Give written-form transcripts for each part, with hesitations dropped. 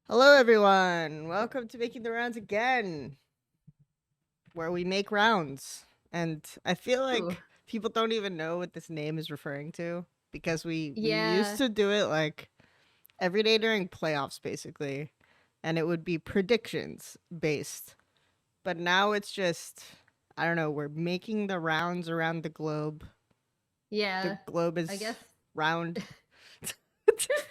Hello, everyone. Welcome to Making the Rounds again, where we make rounds. And I feel Ooh, like people don't even know what this name is referring to because we used yeah. to do it like every day during playoffs, basically, and it would be predictions based. But now it's just, I don't know, we're making the rounds around the globe. The Yeah. globe I is guess round.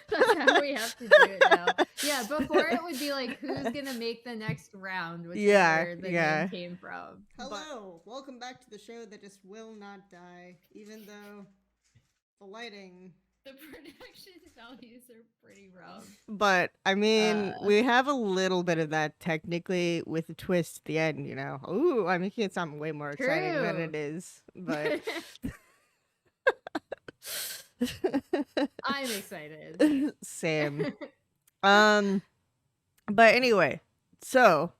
that's how we have to do it now. Yeah, before it would be like who's gonna make the next round, which is Yeah, where the name yeah. came from. But Hello, welcome back to the show that just will not die, even though the lighting. the production values are pretty rough. But I mean, Uh we have a little bit of that technically with a twist at the end, you know. Ooh, I'm making it sound way more exciting than True. it is, but I'm excited. same. Um, but anyway, so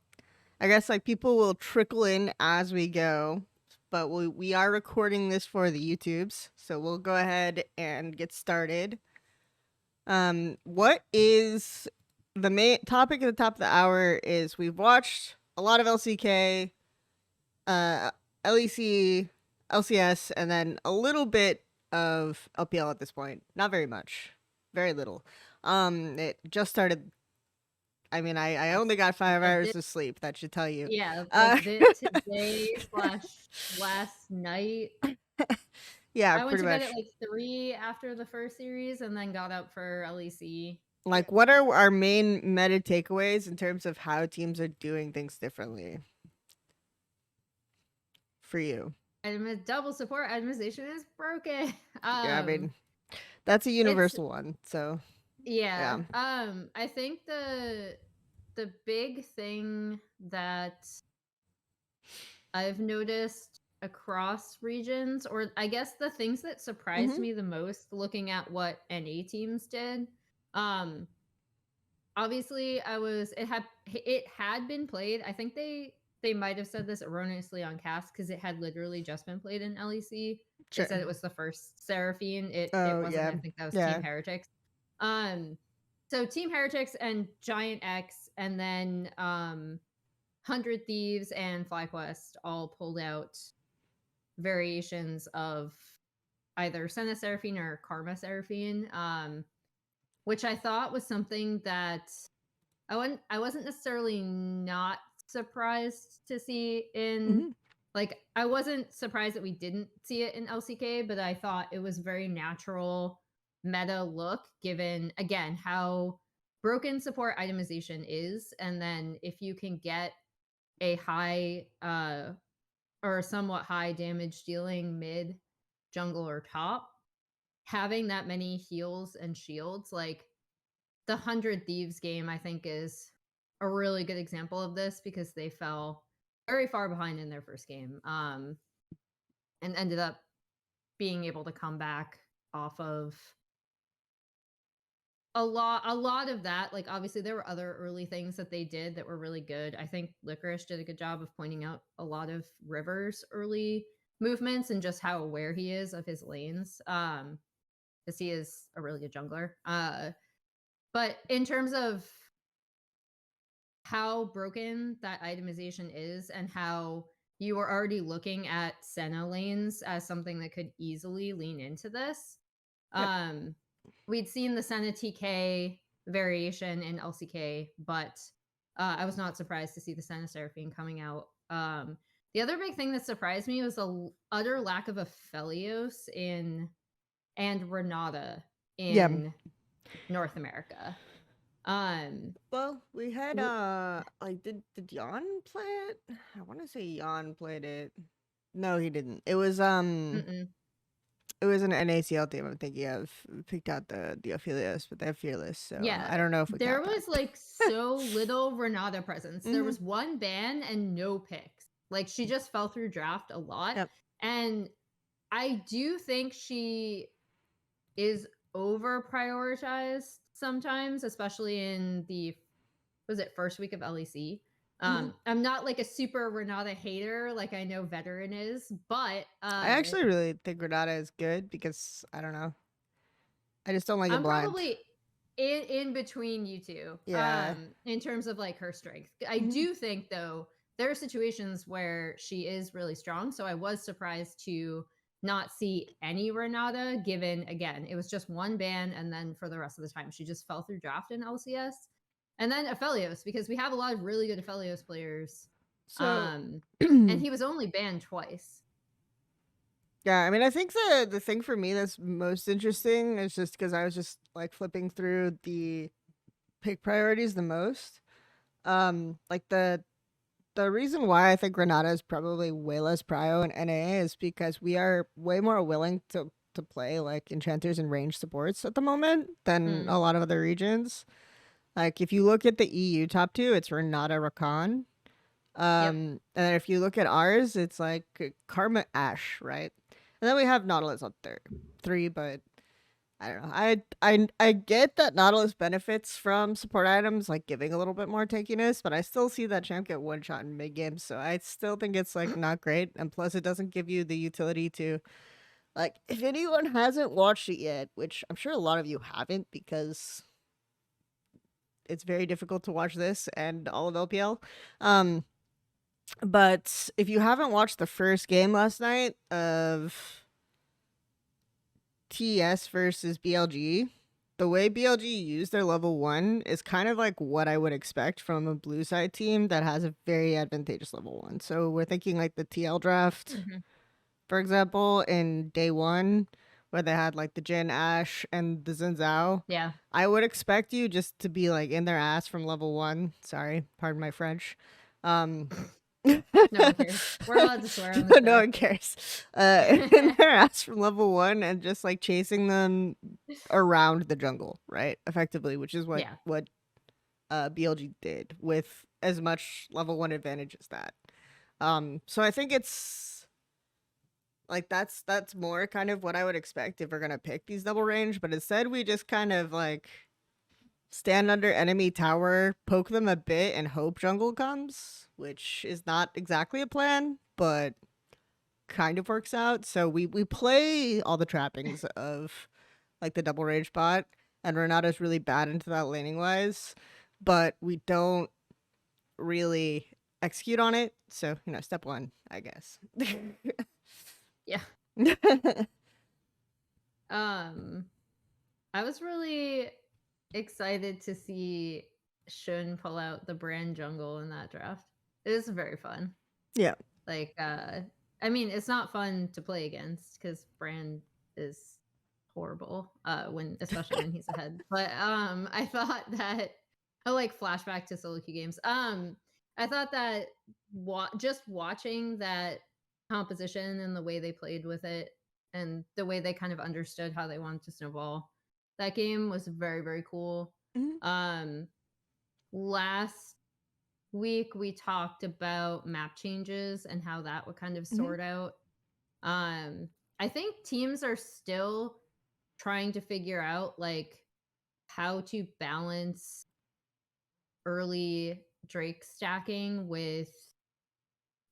I guess like people will trickle in as we go, but we are recording this for the YouTubes, so we'll go ahead and get started. What is the main topic at the top of the hour is we've watched a lot of LCK, uh, LEC, LCS, and then a little bit of LPL at this point. Not very much, very little. It just started. I mean, I Yes. only got 5 hours This, of sleep. That should tell you. yeah, Uh, like this today slash last night. yeah, I went pretty to bed at much. like 3 after the first series and then got up for LEC. Like, what are our main meta takeaways in terms of how teams are doing things differently for you? Double support itemization is broken. Yeah, I mean, that's a It's universal one. So, yeah. yeah. I think the big thing that I've noticed across regions, or I guess the things that surprised Mm-hmm. me the most looking at what NA teams did. Um Obviously it had been played. I think they might have said this erroneously on cast because it had literally just been played in LEC. They Sure. said it was the first Seraphine. It Oh, wasn't. yeah. I think that was Team Yeah. Heretics. Um so Team Heretics and Giant X and then 100 Thieves and FlyQuest all pulled out variations of either Senna Seraphine or Karma Seraphine. Which I thought was something that I wasn't necessarily not surprised to see in, Mm-hmm. like, I wasn't surprised that we didn't see it in LCK, but I thought it was very natural meta look given again how broken support itemization is, and then if you can get a high or somewhat high damage dealing mid, jungle or top, having that many heals and shields, like the 100 Thieves game, I think, is a really good example of this because they fell very far behind in their first game, and ended up being able to come back off of a lot of that. Like, obviously there were other early things that they did that were really good. I think Licorice did a good job of pointing out a lot of River's early movements and just how aware he is of his lanes, because he is a really good jungler. But in terms of how broken that itemization is and how you are already looking at Senna lanes as something that could easily lean into this. Yep. We'd seen the Senna TK variation in LCK, but I was not surprised to see the Senna Seraphine coming out. The other big thing that surprised me was the utter lack of Aphelios in and Renata Yeah. in North America. Um, Well, we had w- like did Jan play it? I want to say Jan played it. No, he didn't. mm-mm. It was an NACL team I'm thinking of. Picked out the Aphelios, but they're fearless, so Yeah, I don't know if we there count was that. like so little Renata presence. There Mm-hmm. was one ban and no picks. Like, she just fell through draft a lot. Yep. And I do think she is over prioritized sometimes, especially in the was it first week of LEC. Mm-hmm. I'm not like a super Renata hater like I know Veteran is, but I actually really think Renata is good because I don't know. I just don't like it I'm blind. probably in between you two, Yeah. in terms of like her strength. I Mhm. do think though there are situations where she is really strong, so I was surprised to not see any Renata, given again it was just one ban, and then for the rest of the time she just fell through draft in LCS. And then Aphelios, because we have a lot of really good Aphelios players, So and he was only banned twice. yeah, I mean, I think the thing for me that's most interesting is just because I was just like flipping through the pick priorities the most. Like the reason why I think Granada is probably way less prio in NA is because we are way more willing to play like enchanters and range supports at the moment than Mm, a lot of other regions. Like if you look at the EU top two, it's Renata Rakan. yep. And then if you look at ours, it's like Karma Ash, right? And then we have Nautilus up there, three. But I don't know. I get that Nautilus benefits from support items, like giving a little bit more tankiness, but I still see that champ get one shot in mid game, so I still think it's like not great. And plus, it doesn't give you the utility to like. If anyone hasn't watched it yet, which I'm sure a lot of you haven't, because it's very difficult to watch this and all of LPL. Um, But if you haven't watched the first game last night of TS versus BLG, the way BLG used their level 1 is kind of like what I would expect from a blue side team that has a very advantageous level 1. So we're thinking like the TL draft, Hmm. for example, in day 1 where they had like the Jin Ash and the Xin Zhao. Yeah. I would expect you just to be like in their ass from level 1. Sorry, pardon my French. Um No one cares. We're allowed to swear on the no show. one cares. And they're asked from level 1 and just like chasing them around the jungle, right? Effectively, which is what Yeah. BLG did with as much level 1 advantage as that. So I think it's like that's more kind of what I would expect if we're gonna pick these double range, but instead we just kind of like stand under enemy tower, poke them a bit, and hope jungle comes, which is not exactly a plan, but kind of works out. So we play all the trappings of like the double rage bot, and Renata's really bad into that laning wise, but we don't really execute on it. So step one, I guess. Yeah. Um, I was really excited to see Shun pull out the brand jungle in that draft. It was very fun. Yeah. Like, I mean, it's not fun to play against because Brand is horrible. When especially when he's ahead. But I thought that like flashback to solo queue games. I thought that just watching that composition and the way they played with it and the way they kind of understood how they wanted to snowball that game was very very cool. Mhm. Um, last week we talked about map changes and how that would kind of Mhm. sort out. Um, I think teams are still trying to figure out like how to balance early Drake stacking with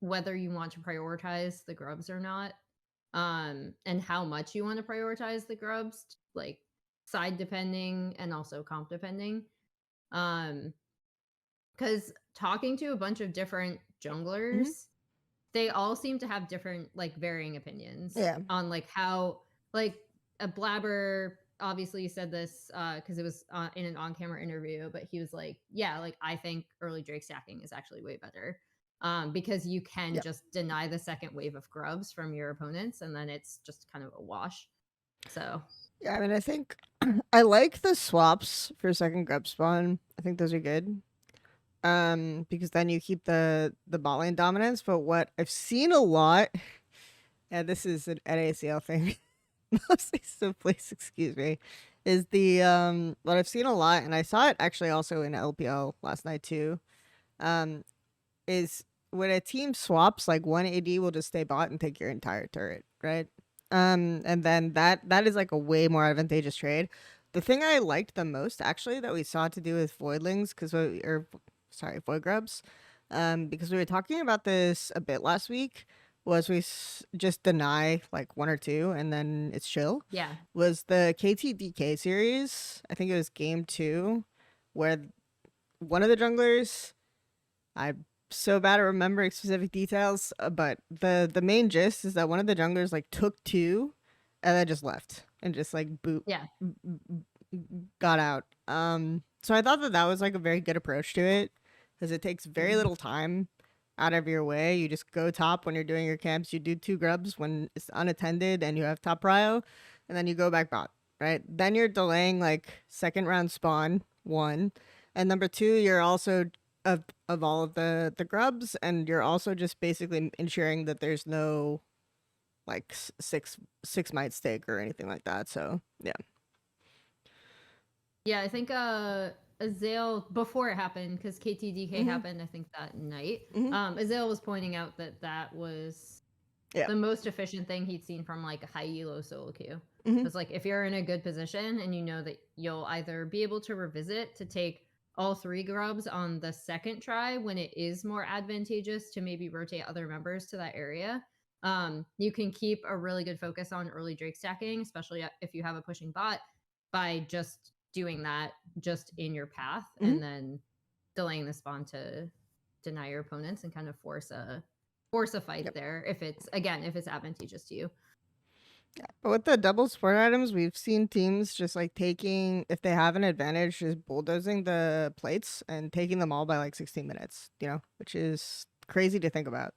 whether you want to prioritize the grubs or not. And how much you want to prioritize the grubs, like side depending and also comp depending. Um, because talking to a bunch of different Mhm. junglers, they all seem to have different like varying opinions Yeah. on like how like a blabber obviously said this because it was in an on-camera interview, but he was like, yeah, like I think early Drake stacking is actually way better, because you can Yeah. just deny the second wave of grubs from your opponents and then it's just kind of a wash. So Yeah. I mean, I think I like the swaps for second grub spawn. I think those are good. Because then you keep the bot lane dominance. But what I've seen a lot, and this is an NACL thing, mostly, so please excuse me, is the what I've seen a lot, and I saw it actually also in LPL last night too. Um, is when a team swaps, like one AD will just stay bot and take your entire turret, right? And then that is like a way more advantageous trade. The thing I liked the most actually that we saw to do with voidlings, sorry, void grubs, because we were talking about this a bit last week, was just deny like one or two and then it's chill. Yeah. Was the KTDK series? I think it was game two, where one of the junglers, I'm so bad at remembering specific details, but the main gist is that one of the junglers like took two, and then just left and just like Yeah. got out. So I thought that that was like a very good approach to it, because it takes very Mhm. little time out of your way. You just go top when you're doing your camps. You do two grubs when it's unattended and you have top prio, and then you go back bot. Right. Then you're delaying like second round spawn one, and number two, you're also of all of the grubs, and you're also just basically ensuring that there's no like six might stake or anything like that. So yeah. Yeah, I think Azale, before it happened, because KTDK Mhm. happened, I think that night. Mhm. Azale was pointing out that that was Yeah. the most efficient thing he'd seen from like a high elo solo queue. Mhm. It's like if you're in a good position and you know that you'll either be able to revisit to take all three grubs on the second try when it is more advantageous to maybe rotate other members to that area. You can keep a really good focus on early Drake stacking, especially if you have a pushing bot, by just doing that just in your path Mhm. and then delaying the spawn to deny your opponents and kind of force a fight Yep. there if it's again if it's advantageous to you. But with the double support items, we've seen teams just like taking, if they have an advantage, just bulldozing the plates and taking them all by like 16 minutes, which is crazy to think about.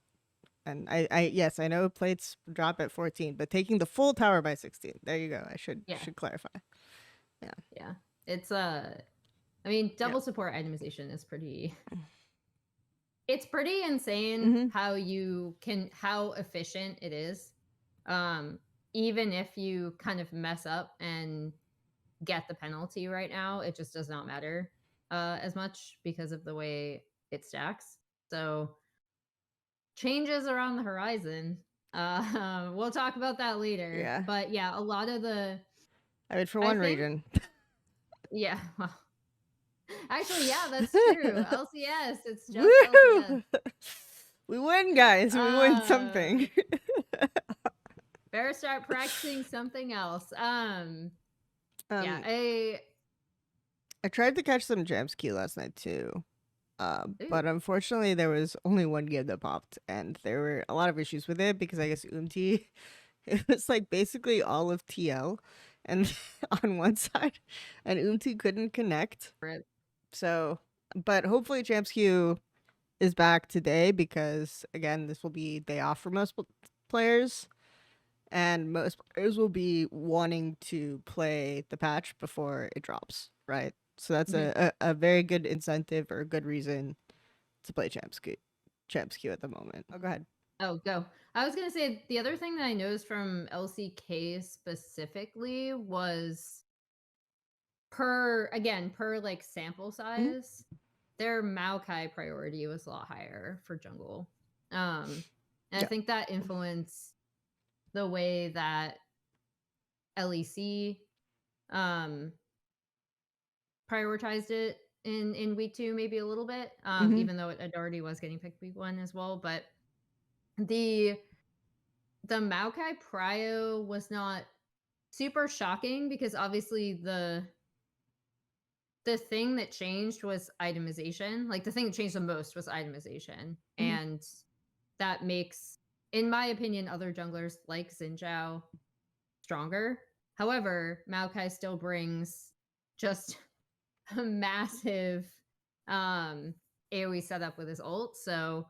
And yes, I know plates drop at 14, but taking the full tower by 16. There you go. I should Yeah. should clarify. Yeah. Yeah. It's I mean, Yeah. double support itemization is pretty it's pretty insane Mhm. how efficient it is. Um Even if you kind of mess up and get the penalty right now, it just does not matter as much because of the way it stacks. So changes around the horizon. We'll talk about that later. Yeah. But yeah, a lot of the I mean, for I one think region. yeah, well, actually, yeah, that's true. LCS, it's just LCS. Woo! We win, guys. We win Uh, something. Better start practicing something else. Yeah, um, I tried to catch some Jams Key last night too. ooh, But unfortunately, there was only one game that popped, and there were a lot of issues with it because I guess it was like basically all of TL, and on one side, and couldn't connect. rip. So, but hopefully, Champs Q is back today because again, this will be day off for most players, and most players will be wanting to play the patch before it drops, right? So that's Mhm. a very good incentive or a good reason to play Champs Queue at the moment. Oh, go ahead. Oh, go. I was gonna say the other thing that I noticed from LCK specifically was per like sample Mhm. size, their Maokai priority was a lot higher for jungle. And I Yeah. think that influenced the way that LEC um prioritized it in week two, maybe a little bit, Hmm. even though it already was getting picked week one as well. But the the Maokai prio was not super shocking because obviously the thing that changed was itemization. Like the thing that changed the most was itemization. Hmm. And that makes, in my opinion, other junglers like Xinjiao stronger. However, Maokai still brings just a massive AoE setup with his ult. So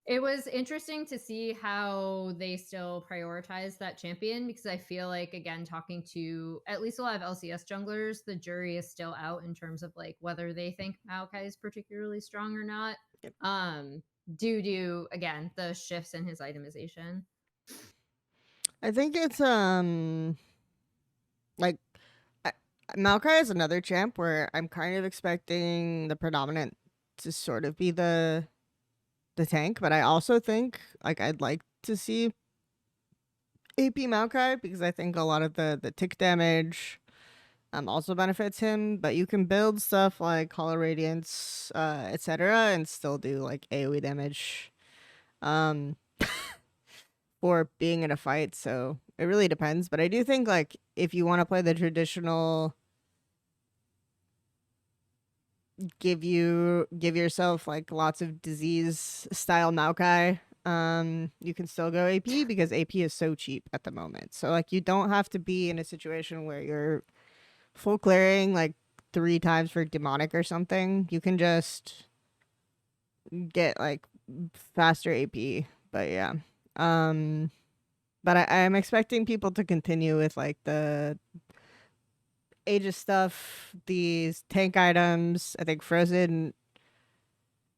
it was interesting to see how they still prioritize that champion because I feel like, again, talking to at least a lot of LCS junglers, the jury is still out in terms of like whether they think Maokai is particularly strong or not. Yep. Um, due to again the shifts in his itemization. I think it's like I, Maokai is another champ where I'm kind of expecting the predominant to sort of be the tank, but I also think like I'd like to see AP Maokai because I think a lot of the tick damage also benefits him, but you can build stuff like Hollow Radiance, etc., and still do like AoE damage. Um for being in a fight, so it really depends. But I do think like if you want to play the traditional give yourself like lots of disease style Maokai, you can still go AP because AP is so cheap at the moment. So like you don't have to be in a situation where you're full clearing like 3 times for demonic or something. You can just get like faster AP. But yeah. Um but I'm expecting people to continue with like the Aegis stuff, these tank items. I think Frozen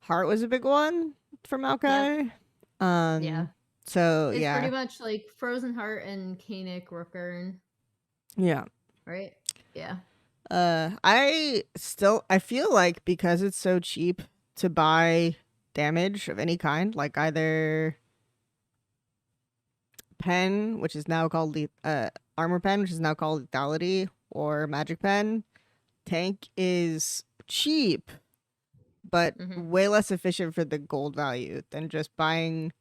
Heart was a big one for Yep. Maokai. Yeah. So It's pretty yeah. much like Frozen Heart and Kanik Rookern, Yeah. right? Yeah. I feel like because it's so cheap to buy damage of any kind, like either pen, which is now called armor pen, which is now called lethality, or magic pen. Tank is cheap, but Hmm. way less efficient for the gold value than just buying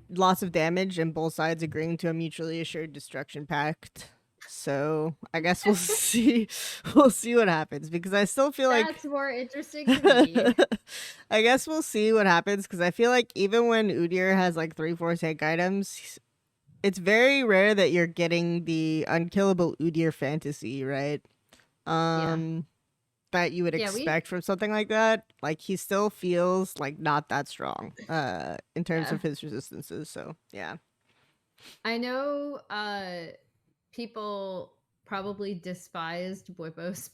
lots of damage and both sides agreeing to a mutually assured destruction pact. So I guess we'll see. We'll see what happens because I still feel like That's more interesting to me. I guess we'll see what happens because I feel like even when Udyr has like 3-4 tank items, it's very rare that you're getting the unkillable Udyr fantasy, right? Yeah. Um, that you would Yeah, we expect from something like that. Like he still feels like not that strong, in terms yeah. of his resistances. So yeah. I know people probably despised Whippo's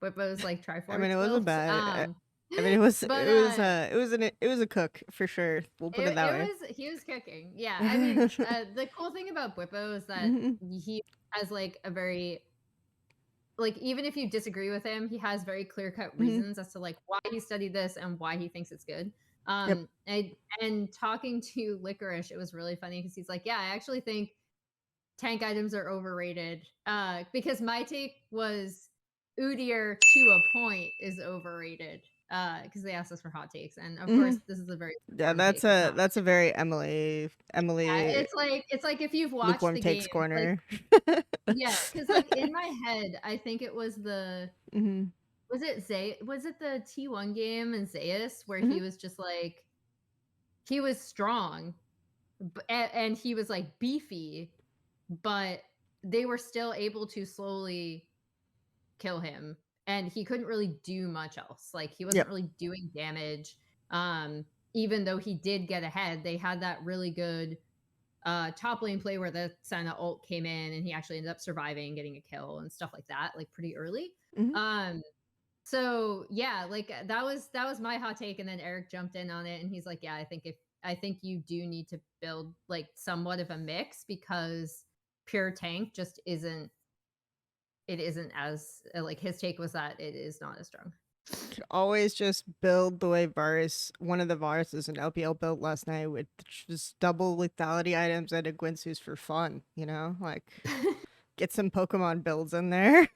like I mean, Triforce it wasn't build. bad. I mean, it was But it was a cook for sure. We'll put it that it way. was he was cooking. Yeah. I mean, the cool thing about Whippo is that Mhm. he has like a very like even if you disagree with him, he has very clear cut Mhm. reasons as to like why he studied this and why he thinks it's good. Yep. And talking to Licorice, it was really funny because he's like, yeah, I actually think tank items are overrated. Because my take was Udyr to a point is overrated. Because they asked us for hot takes, and of course, Mhm. this is a very Yeah, warm take. It's not. that's a very Emily It's like if you've watched lukewarm the takes game, like corner. yeah, because like in my head, I think it was Mhm. was it the T1 game in Zeus where Mhm. he was just like he was strong and he was like beefy, but they were still able to slowly kill him and he couldn't really do much else. Like he wasn't Yep. really doing damage. Even though he did get ahead, they had that really good top lane play where the Senna ult came in and he actually ended up surviving, getting a kill and stuff like that, like pretty early. Mhm. Um, so yeah, like that was my hot take, and then Eric jumped in on it, and he's like, "Yeah, I think you do need to build like somewhat of a mix because pure tank just isn't it isn't as like his take was that it is not as strong." Could always just build the way one of the Varus in LPL built last night with just double lethality items and a Gwynsus for fun, you know? Like, get some Pokemon builds in there.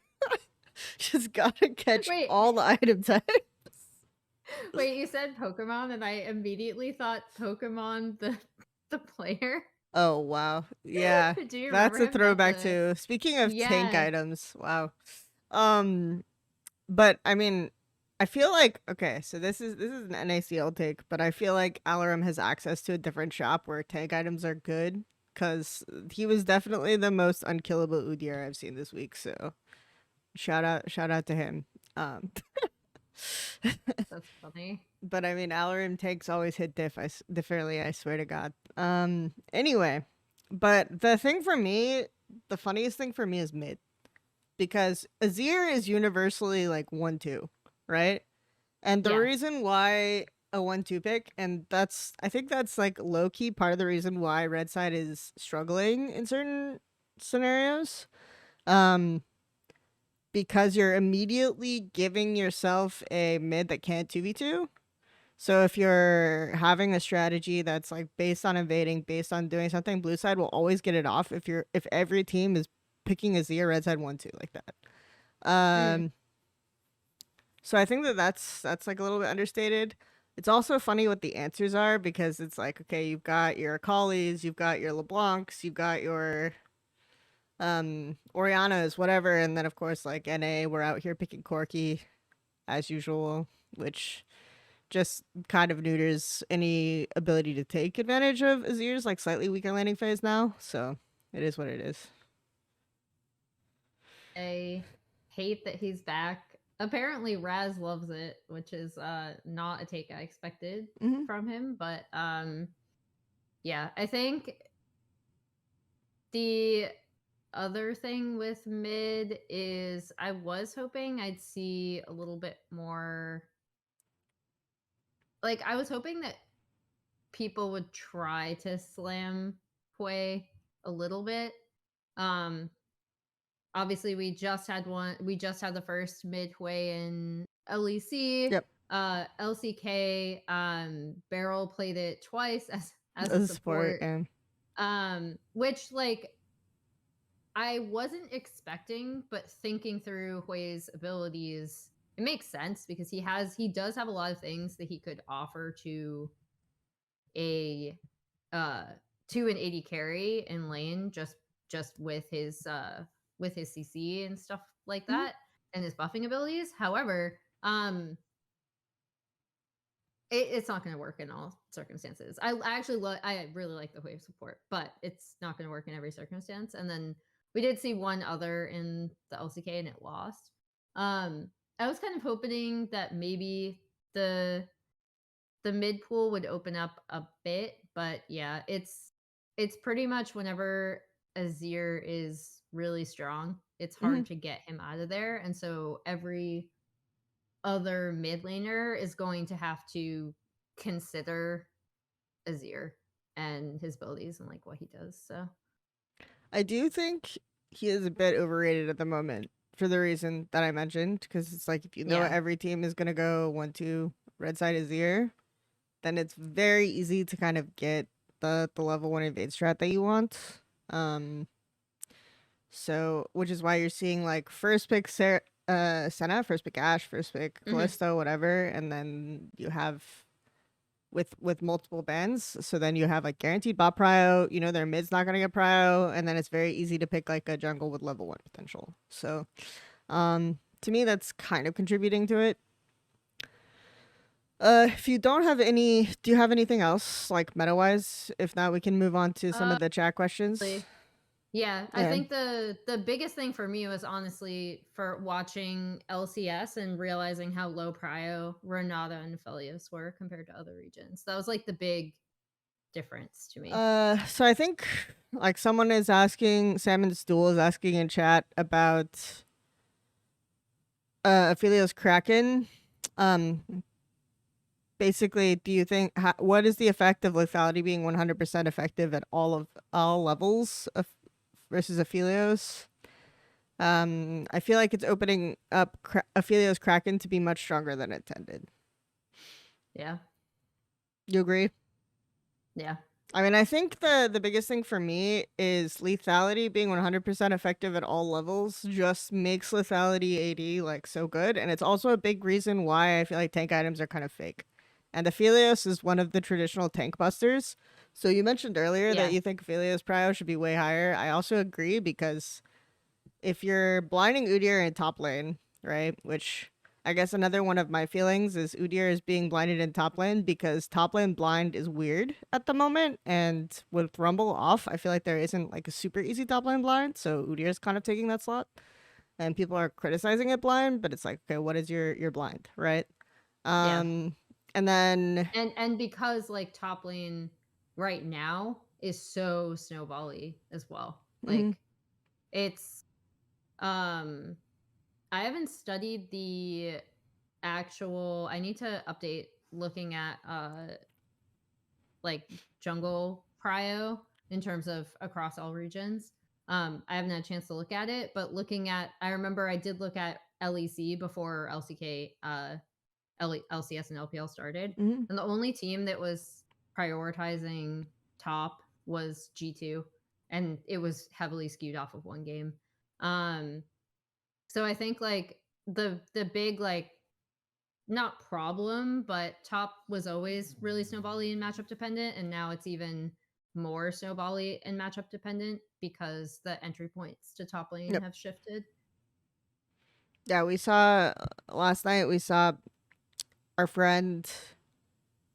Just gotta catch Wait, all the item types. wait, you said Pokemon, and I immediately thought Pokemon the player. Oh, wow. Yeah. Do you That's remember a him? That's throwback a too. Speaking of tank yeah. items, wow. Um, but I mean, I feel like okay, so this is an NACL take, but I feel like Alarum has access to a different shop where tank items are good because he was definitely the most unkillable Udyr I've seen this week. So shout out to him. Um, That's funny. but I mean, Alarum tanks always hit diff early. I swear to God. Anyway, but the funniest thing for me is mid because Azir is universally like 1-2, right? And the Yeah. reason why a 1-2 pick, and I think that's like low key part of the reason why Red Side is struggling in certain scenarios. Um, because you're immediately giving yourself a mid that can't 2v2. So if you're having a strategy that's like based on invading, based on doing something, blue side will always get it off if every team is picking a Z or red side 1-2 like that. Mm. Um, so I think that's like a little bit understated. It's also funny what the answers are because it's like, okay, you've got your Akalis, you've got your LeBlancs, you've got your Orianas, whatever, and then of course like NA, we're out here picking Corky as usual, which just kind of neuters any ability to take advantage of Azir's like slightly weaker landing phase now. So it is what it is. I hate that he's back. Apparently Raz loves it, which is not a take I expected Mm-hmm. from him, but yeah, I think the other thing with mid is I was hoping I'd see a little bit more, like I was hoping that people would try to slam Hue a little bit. Um Obviously we just had the first mid Hue in LEC. Yep, LCK, Beryl played it twice as a as a support support. and Which like I wasn't expecting, but thinking through Hui's abilities, it makes sense because he does have a lot of things that he could offer a uh to an AD carry in lane, just with his CC and stuff like mm-hmm. that and his buffing abilities. However, it's not going to work in all circumstances. I actually I really like the wave support, but it's not going to work in every circumstance. And then we did see one other in the LCK and it lost. I was kind of hoping that maybe the mid pool would open up a bit, but yeah, it's pretty much whenever Azir is really strong, it's Mm-hmm. hard to get him out of there, and so every other mid laner is going to have to consider Azir and his abilities and like what he does. So I do think he is a bit overrated at the moment for the reason that I mentioned. Because it's like if you know yeah, every team is gonna go 1-2 red side Azir, then it's very easy to kind of get the level one invade strat that you want. Um, so which is why you're seeing like first pick Senna, first pick Ashe, first pick mm-hmm. Callisto, whatever, and then you have with multiple bans. So then you have like guaranteed bot prio. You know their mid's not gonna get prio, and then it's very easy to pick like a jungle with level one potential. So to me that's kind of contributing to it. If you don't have any, do you have anything else like meta wise? If not, we can move on to some uh of the chat questions. yeah, I Yeah. think the biggest thing for me was honestly for watching LCS and realizing how low prio Renata and Aphelios were compared to other regions. That was like the big difference to me. So I think like someone is asking, Salmon Stool is asking in chat about Aphelios Kraken. Um, basically, do you think what is the effect of lethality being 100% effective at all levels of, versus Aphelios? I feel like it's opening up Aphelios Kraken to be much stronger than intended. Yeah. You agree? Yeah. I mean, I think the biggest thing for me is lethality being 100% effective at all levels just makes lethality AD like so good, and it's also a big reason why I feel like tank items are kind of fake. And Aphelios is one of the traditional tank busters. So you mentioned earlier that Yeah. you think Aphelios prio should be way higher. I also agree because if you're blinding Udyr in top lane, right, which I guess another one of my feelings is Udyr is being blinded in top lane because top lane blind is weird at the moment. And with Rumble off, I feel like there isn't like a super easy top lane blind. So Udyr is kind of taking that slot. And people are criticizing it blind, but it's like, okay, what is your blind, right? Yeah. Um, and then And because like top lane right now is so snowbally as well. mhm, Like it's um I haven't studied the actual, I need to update looking at like jungle prio in terms of across all regions. I haven't had a chance to look at it, but looking at, I remember I did look at LEC before LCK, LCS and LPL started, mhm. and the only team that was prioritizing top was G2, and it was heavily skewed off of one game. Um, so I think like the big like not problem, but top was always really snowbally and matchup dependent, and now it's even more snowbally and matchup dependent because the entry points to top lane Yep. have shifted. Yeah, we saw last night. We saw our friend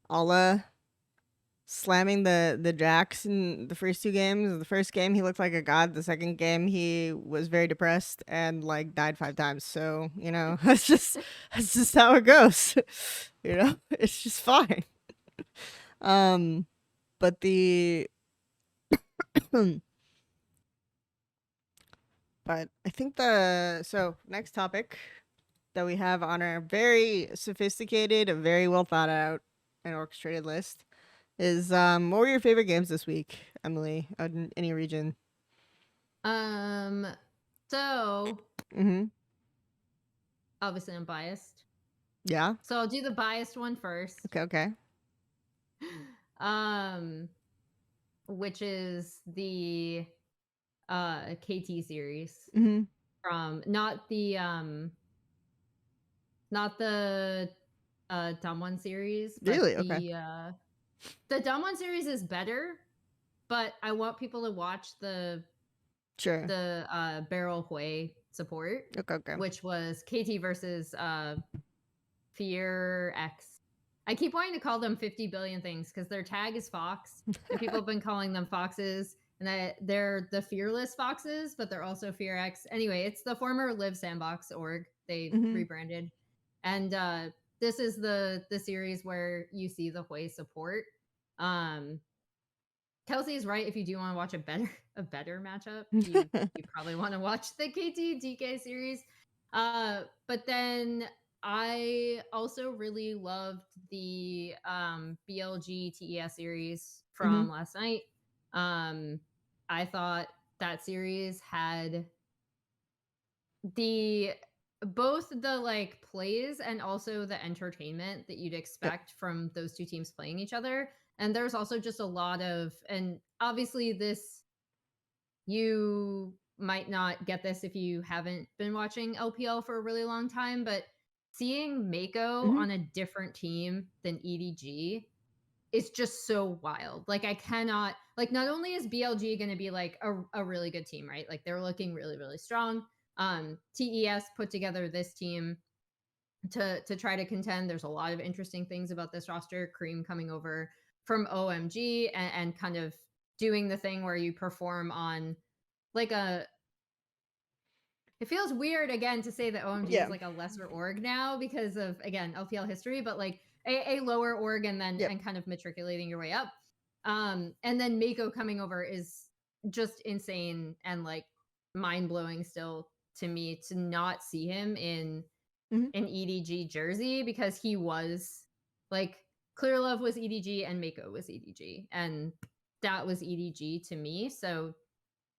Allah slamming the jacks in the first two games. The first game he looked like a god. The second game he was very depressed and like died 5 times. So that's just how it goes. It's just fine. Um, but the but I think the so next topic that we have on our very sophisticated, very well thought out and orchestrated list is what were your favorite games this week, Emily, in any region? Um, so Mm-hmm. obviously I'm biased, Yeah. so I'll do the biased one first. Okay. Okay. um, which is the KT series Mm-hmm. from not the dumb one series, but Really? Okay. the dumb one series is better, but I want people to watch Sure. the Barrel Hui support, Okay. Okay. which was KT versus Fear X. I keep wanting to call them 50 billion things because their tag is Fox, and people have been calling them Foxes, and they're the Fearless Foxes, but they're also Fear X. Anyway, it's the former Live Sandbox org. They Mm-hmm. rebranded, and this is the series where you see the Hui support. Um, Kelsey is right. If you do want to watch a better matchup, you probably want to watch the KT DK series. But then I also really loved the BLG TES series Mm-hmm. from last night. Um, I thought that series had the both the like plays and also the entertainment that you'd Yep. expect from those two teams playing each other. And there's also just a lot of, and obviously this, you might not get this if you haven't been watching LPL for a really long time, but seeing Mako Mm-hmm. on a different team than EDG is just so wild. Like I cannot, like, not only is BLG going to be like a really good team, right? Like they're looking really, really strong. TES put together this team to try to contend. There's a lot of interesting things about this roster. Cream coming over from OMG and kind of doing the thing where you perform on like a, it feels weird again to say that OMG is Yeah. like a lesser org now because of, again, LPL history, but like a lower org and then Yep. and kind of matriculating your way up. And then Mako coming over is just insane and like mind blowing still to me to not see him in Mm-hmm. an EDG jersey because he was like Clear Love was EDG and Mako was EDG and that was EDG to me. So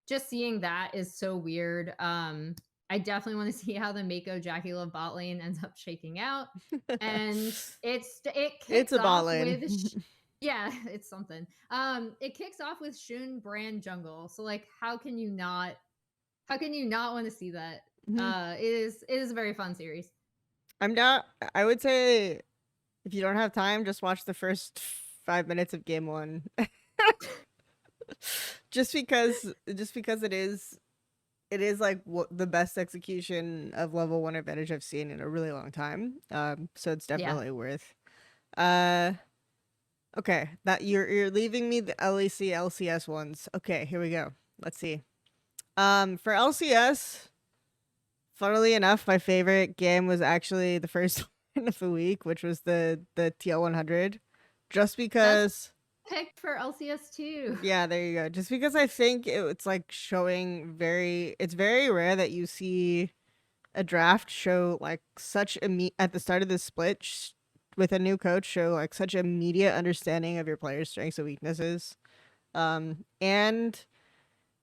just seeing that is so weird. I definitely want to see how the Mako Jackie Love bot lane ends up shaking out. And it It's kicks a bot off with lane. yeah, it's something. It kicks off with Shun Brand Jungle. So like how can you not want to see that? Mm-hmm. It is a very fun series. I'm not. I would say if you don't have time, just watch the first 5 minutes of game one. just because it is like the best execution of level one advantage I've seen in a really long time. So it's Yeah. definitely worth. Uh, okay, that you're leaving me the LEC LCS ones. Okay, here we go. Let's see. For LCS, funnily enough, my favorite game was actually the first one of the week, which was the TL 100, just That's because. picked for LCS too. Yeah, there you go. Just because I think it's like showing it's very rare that you see a draft show like at the start of the split with a new coach show like such immediate understanding of your players' strengths and weaknesses. And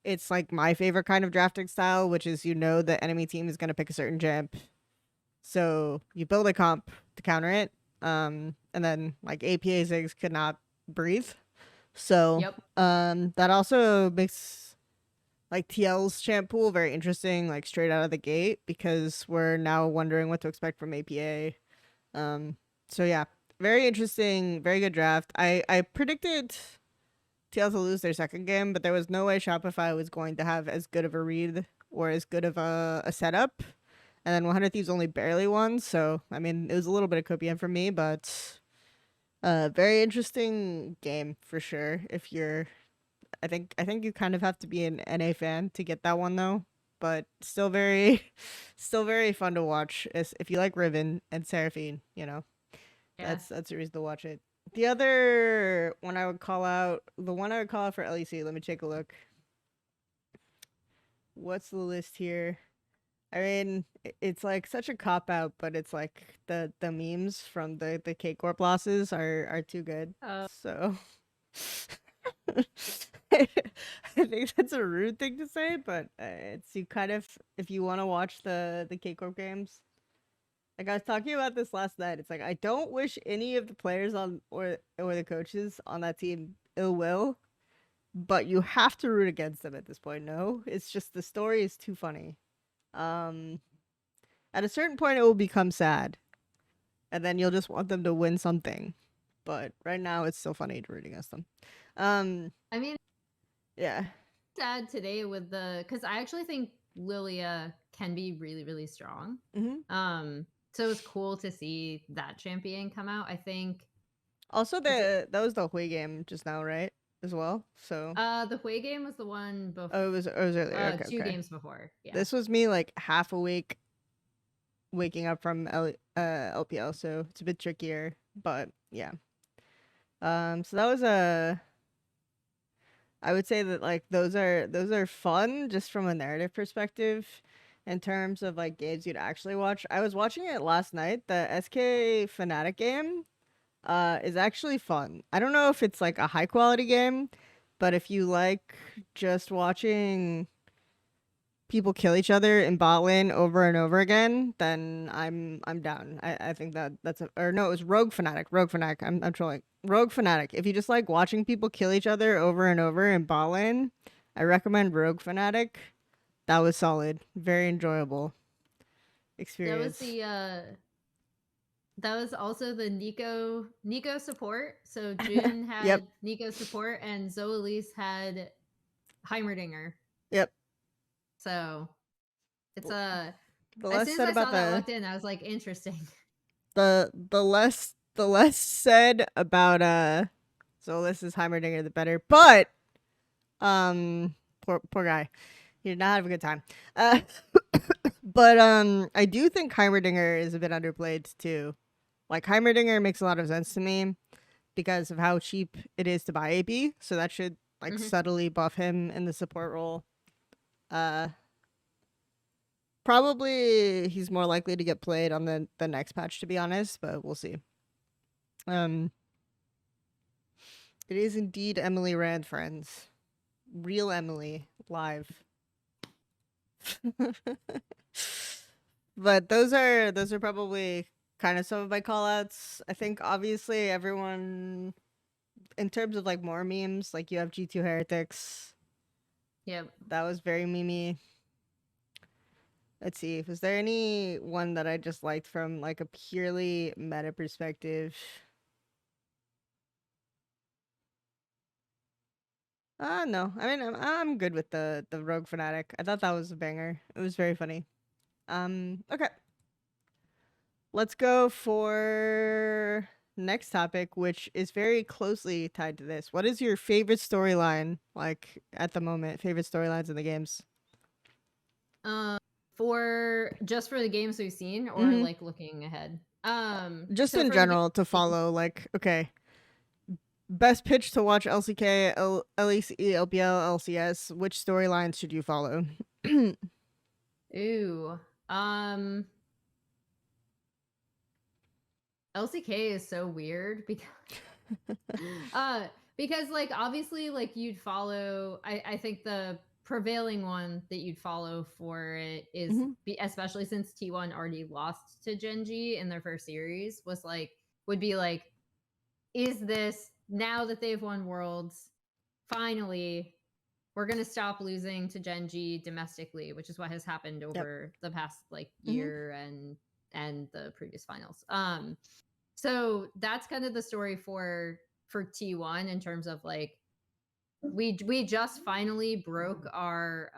it's like my favorite kind of drafting style, which is the enemy team is gonna pick a certain champ, so you build a comp to counter it. And then like APA Ziggs could not breathe. So Yep. that also makes like TL's champ pool very interesting, like straight out of the gate, because we're now wondering what to expect from APA. Um, so yeah, very interesting, very good draft. I predicted TL to lose their second game, but there was no way Shopify was going to have as good of a read or as good of a setup. And then 100 Thieves only barely won, so I mean it was a little bit of copium for me, but very interesting game for sure. If you're, I think you kind of have to be an NA fan to get that one though, but still very, still very fun to watch. If you like Riven and Seraphine, Yeah. that's a reason to watch it. The other one I would call out, the one I would call out for LEC. Let me take a look. What's the list here? I mean, it's like such a cop out, but it's like the memes from the K Corp losses are too good. Uh, So I think that's a rude thing to say, but it's you kind of, if you want to watch the K Corp games. Like I was talking about this last night. It's like I don't wish any of the players on or the coaches on that team ill will, but you have to root against them at this point. No, it's just the story is too funny. Um, at a certain point, it will become sad, and then you'll just want them to win something. But right now, it's still funny to root against them. Um, I mean, yeah. sad today with because I actually think Lilia can be really, really strong. hmm So it's cool to see that champion come out. I think Also, was it that was the Hui game just now, right? As well. So, the Hui game was the one before oh, it was earlier. Okay, two okay. games before. Yeah. This was me like half awake waking up from LPL, so it's a bit trickier. But yeah. So that was a. I would say that like those are fun just from a narrative perspective, in terms of like games you'd actually watch. I was watching it last night. The SK Fnatic game, is actually fun. I don't know if it's like a high quality game, but if you like just watching people kill each other in bot lane over and over again, then I'm down. I think that's a, or no, it was Rogue Fanatic. Rogue Fanatic. I'm trolling. Rogue Fanatic. If you just like watching people kill each other over and over in bot lane, I recommend Rogue Fanatic. That was solid. Very enjoyable That was experience. the that was also the Nico support. So June Yep. had Nico support and Zoelise had Heimerdinger. Yep. So it's The as less soon as said I about saw that walked in, I was like, interesting. the less said about Zolas's Heimerdinger the better. But poor guy. He did not have a good time. Uh but I do think Heimerdinger is a bit underplayed too. Like Heimerdinger makes a lot of sense to me because of how cheap it is to buy AP, so that should like Mhm. subtly buff him in the support role. Uh Probably he's more likely to get played on the next patch, to be honest, but we'll see. Um it is indeed Emily Rand, friends. Real Emily live. But those are probably kind of some of my call outs. I think obviously everyone, in terms of like more memes, like you have G2 Heretics. Yep. That was very memey. Let's see. Was there any one that I just liked from like a purely meta perspective? No. I mean, I'm good with the Rogue Fanatic. I thought that was a banger. It was very funny. Okay. Let's go for next topic, which is very closely tied to this. What is your favorite storyline, like at the moment? Favorite storylines in the games? Um, for the games we've seen, or Mm-hmm. like looking ahead. Just So in for the general to games, follow. Like, okay, best pitch to watch LCK, LEC, LPL, LCS. Which storylines should you follow? ooh, um, LCK is so weird because uh because like obviously like you'd follow I think the prevailing one that you'd follow for it is hmm especially since T1 already lost to Genji in their first series was like would be like is this now that they've won worlds finally we're going to stop losing to Genji domestically, which is what has happened Yep. over the past like hmm year and the previous finals. So that's kind of the story for T1 in terms of like we just finally broke our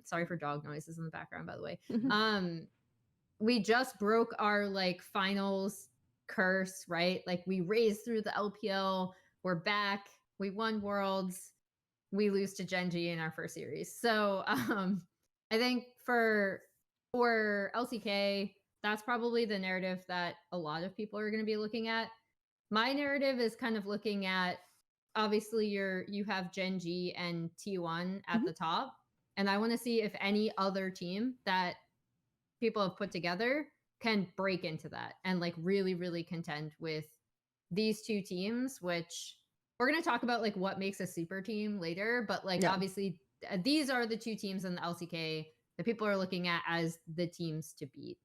sorry for dog noises in the background, by the way. We just broke our like finals curse, right? Like we raised through the LPL, we're back, we won worlds, we lose to Genji in our first series. So I think for LCK, that's probably the narrative that a lot of people are going to be looking at. My narrative is kind of looking at, obviously you have Genji and T1 at the top, and I want to see if any other team that people have put together can break into that and like really really contend with these two teams, which we're going to talk about like what makes a super team later, but like Yeah. obviously these are the two teams in the LCK that people are looking at as the teams to beat.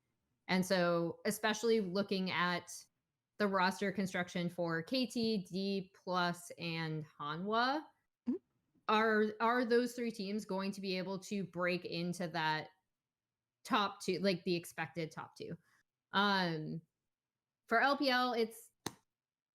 And so especially looking at the roster construction for KT, D plus, and Hanwha, are those three teams going to be able to break into that top two, like the expected top two? For LPL, it's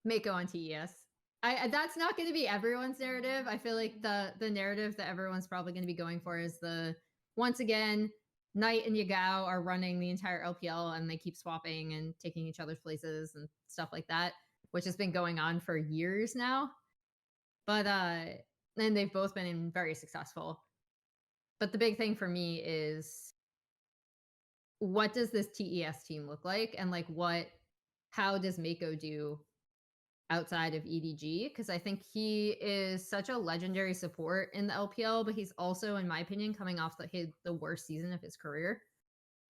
Mako on TES. That's not going to be everyone's narrative. I feel like the narrative that everyone's probably going to be going for is the, once again, Knight and Yagao are running the entire LPL and they keep swapping and taking each other's places and stuff like that, which has been going on for years now. But and they've both been very successful. But the big thing for me is, what does this TES team look like, and like how does Mako do outside of EDG? Because I think he is such a legendary support in the LPL, but he's also, in my opinion, coming off the worst season of his career.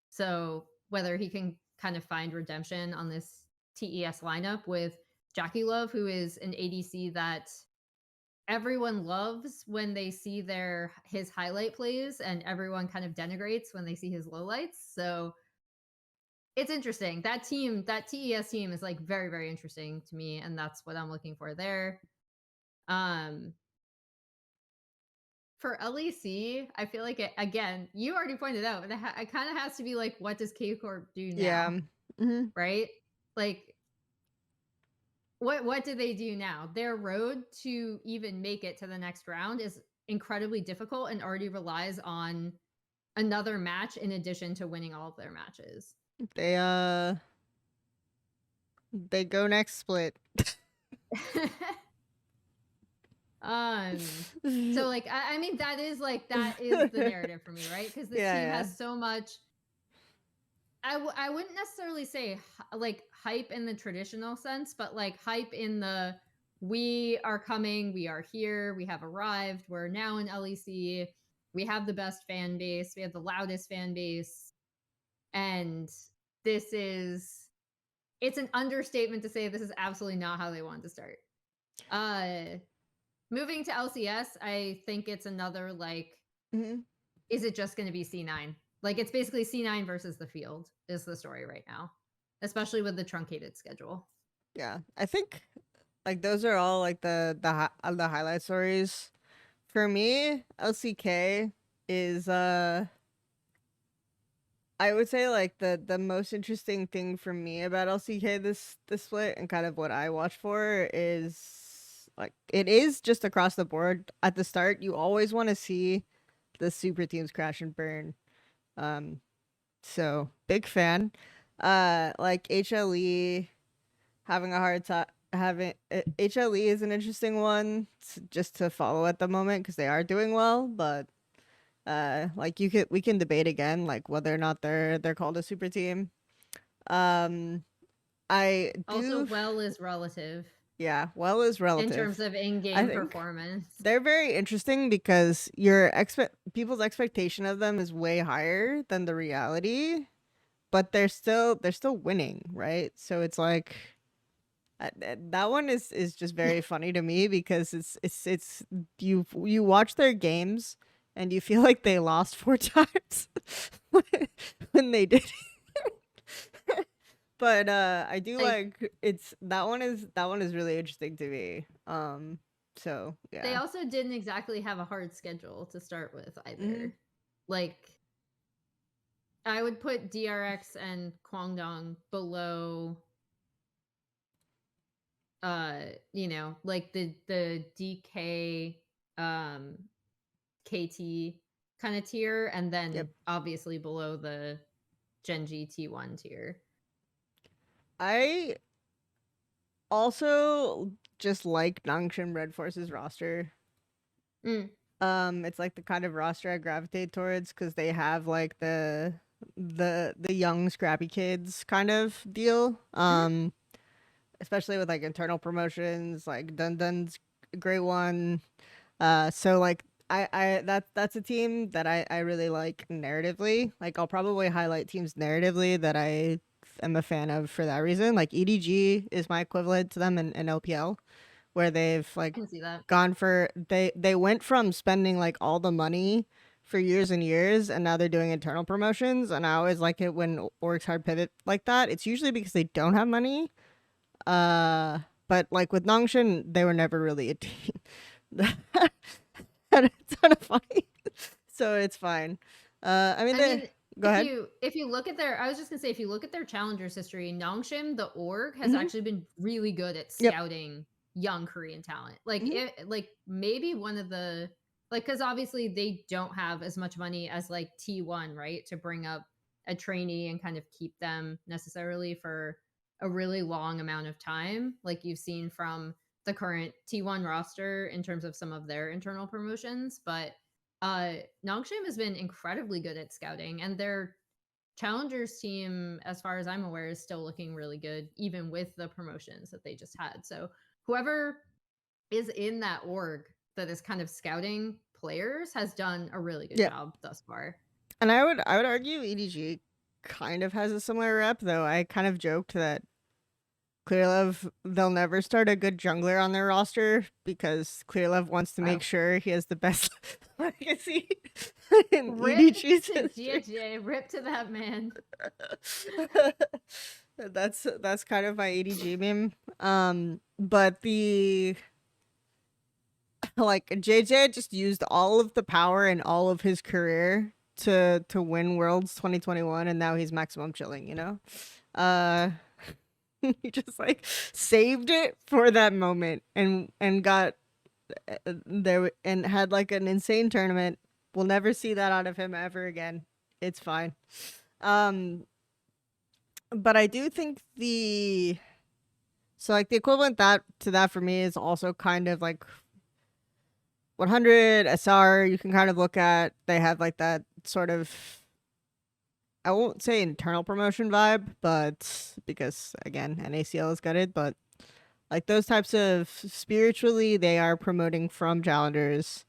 So whether he can kind of find redemption on this TES lineup with Jackie Love, who is an ADC that everyone loves when they see his highlight plays, and everyone kind of denigrates when they see his lowlights. So it's interesting. That TES team is like very, very interesting to me, and that's what I'm looking for there. For LEC, I feel like again, you already pointed out, it kind of has to be like, what does K Corp do now? Yeah. Right? Like, what do they do now? Their road to even make it to the next round is incredibly difficult and already relies on another match in addition to winning all of their matches. They go next split. So like I mean that is the narrative for me, right? Because this team Yeah. has so much. I wouldn't necessarily say like hype in the traditional sense, but like hype in the, we are coming, we are here, we have arrived, we're now in LEC, we have the best fan base, we have the loudest fan base, and it's an understatement to say this is absolutely not how they wanted to start. Moving to LCS, I think it's another like, is it just going to be C9? Like, it's basically C9 versus the field is the story right now, especially with the truncated schedule. Yeah. I think like those are all like the highlight stories. For me, LCK is I would say like the most interesting thing for me about LCK this split, and kind of what I watch for, is like it is just across the board. At the start, you always want to see the super teams crash and burn. So big fan. Like HLE having a hard time having HLE is an interesting one just to follow at the moment because they are doing well, but like we can debate again like whether or not they're called a super team. Um I Also, do well is relative Yeah, well is in terms relative. of I in-game think performance. they're very interesting because people's expectation of them is way higher than the reality, but they're still winning, right? So it's like that one is just very funny to me because it's you watch their games and you feel like they lost 4 times when they did. But I do like it's that one is really interesting to me. So They yeah. also didn't exactly have a hard schedule to start with Hmm. either. Like, I would put DRX and Kwangdong below like the DK um KT kind of tier, and Yep. then obviously below the Genji T1 tier. I also just like Nangshan Red Force's roster. Mm, It's like the kind of roster I gravitate towards because they have like the young scrappy kids kind of deal. mhm. Especially with like internal promotions, like Dun Dun's a great one. So like that's a team that I really like narratively. Like I'll probably highlight teams narratively that I am a fan of for that reason. Like EDG is my equivalent to them in LPL, where they've I like can see that. gone for they went from spending like all the money for years and years, and now they're doing internal promotions. And I always like it when orgs hard pivot like that. It's usually because they don't have money. Uh, but like with Nongshin, they were never really a team. And it's kind of funny, so it's fine. I mean, I mean, go ahead. if you look at their, I was just gonna say, if you look at their challengers history, Nongshim, the org, has Hmm. actually been really good at Yep. scouting young Korean talent. Like Hmm. it, like maybe one of the like because obviously they don't have as much money as like T1, right, to bring up a trainee and kind of keep them necessarily for a really long amount of time, like you've seen from the current T1 roster in terms of some of their internal promotions, but uh Nongshim has been incredibly good at scouting, and their challengers team, as far as I'm aware, is still looking really good, even with the promotions that they just had. So whoever is in that org that is kind of scouting players has done a really good Yep. job thus far. And I would argue EDG kind of has a similar rep, though. I kind of joked that Clearlove they'll never start a good jungler on their roster because Clearlove wants to make Wow. sure he has the best legacy in Rip EDG's to history. GJ, rip to that man. That's kind of my ADG meme. But the like JJ just used all of the power in all of his career to win Worlds 2021, and now he's maximum chilling. Uh, he just like saved it for that moment and got there and had like an insane tournament. We'll never see that out of him ever again. It's fine. Um, but I do think like the equivalent that to that for me is also kind of like 100 SR. You can kind of look at they have like that sort of, I won't say internal promotion vibe, but because again NACL is gutted, but like those types of spiritually they are promoting from challengers.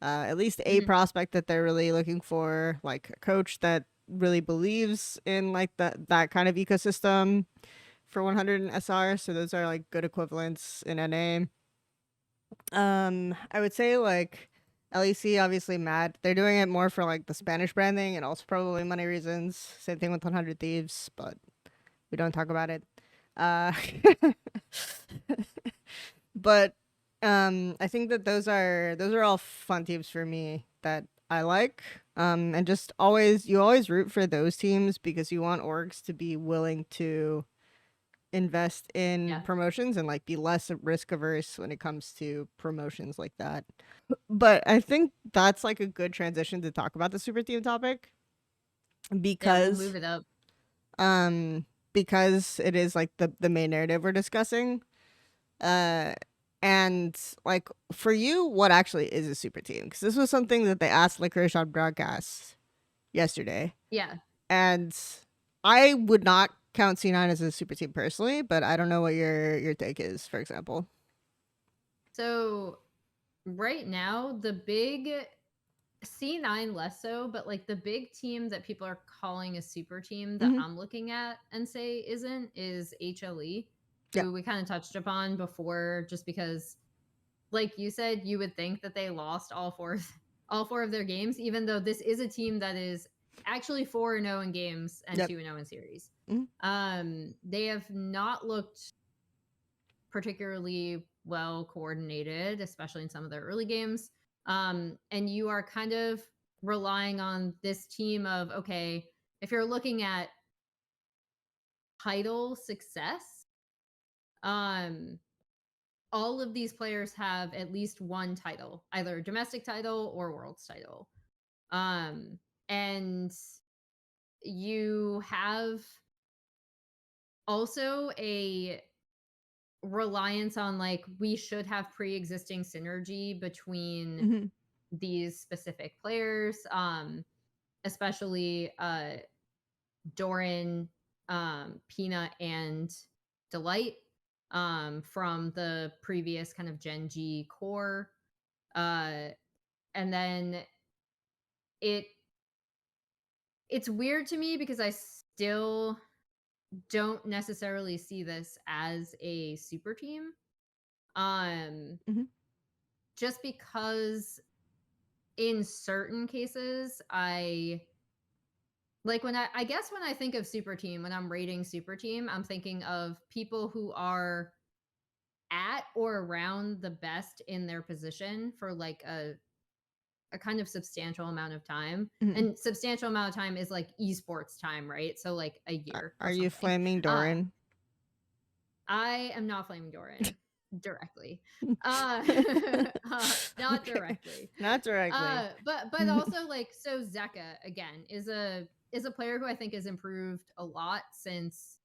At least a Mhm. prospect that they're really looking for, like a coach that really believes in like that kind of ecosystem for 100 and SR. So those are like good equivalents in NA. I would say like LEC obviously mad. They're doing it more for like the Spanish branding and also probably money reasons. Same thing with 100 Thieves, but we don't talk about it. Uh, but I think that those are all fun teams for me that I like. And just always you always root for those teams because you want orgs to be willing to invest in Yeah. promotions and like be less risk averse when it comes to promotions like that. But I think that's like a good transition to talk about the super team topic Yeah, we'll because move it up. um because it is like the main narrative we're discussing. Uh and like for you, what actually is a super team? Because this was something that they asked Licorice on broadcast yesterday. Yeah. And I would not count C9 as a super team personally, but I don't know what your take is, for example. So right now, the big C9 less so, but like the big team that people are calling a super team that Hmm. I'm looking at and say isn't is HLE, Yeah. who we kind of touched upon before, just because, like you said, you would think that they lost all four of their games, even though this is a team that is actually 4-0 in games and Yep. 2-0 in series. Hmm. They have not looked particularly well coordinated, especially in some of their early games. And you are kind of relying on this team of, okay, if you're looking at title success, all of these players have at least one title, either a domestic title or world's title. And you have also a reliance on like we should have pre-existing synergy between Mm-hmm. these specific players, especially Doran, Peanut, and Delight, from the previous kind of Gen G core. And then it it's weird to me because I still don't necessarily see this as a super team. Mm-hmm. Just because in certain cases I like when I guess when I think of super team, when I'm rating super team, I'm thinking of people who are at or around the best in their position for like a kind of substantial amount of time. Mm-hmm. And substantial amount of time is like esports time, right? So like a year or Are you something. flaming Doran? I am not flaming Doran directly. Not Okay, directly. not directly. But also like so Zeka again is a player who I think has improved a lot since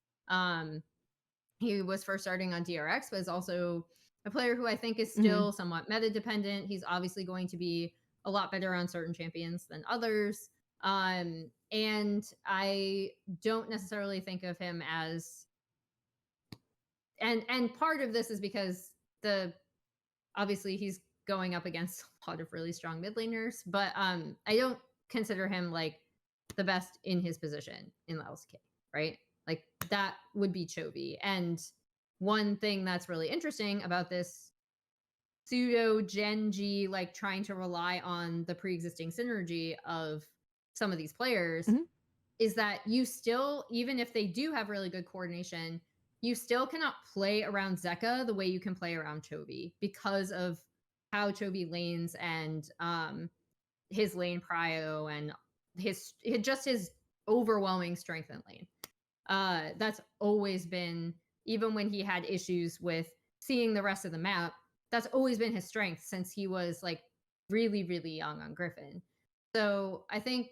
he was first starting on DRX, but is also a player who I think is Mm-hmm. still somewhat meta dependent. He's obviously going to be a lot better on certain champions than others. And I don't necessarily think of him as and part of this is because the obviously he's going up against a lot of really strong mid laners, but I don't consider him like the best in his position in the LCK, right? Like that would be Chovy. And one thing that's really interesting about this pseudo Gen G, like trying to rely on the pre-existing synergy of some of these players, Mm-hmm. is that you still, even if they do have really good coordination, you still cannot play around Zeka the way you can play around Chovy because of how Chovy lanes and his lane prio and his overwhelming strength in lane. That's always been, even when he had issues with seeing the rest of the map, that's always been his strength since he was like really, really young on Griffin. So I think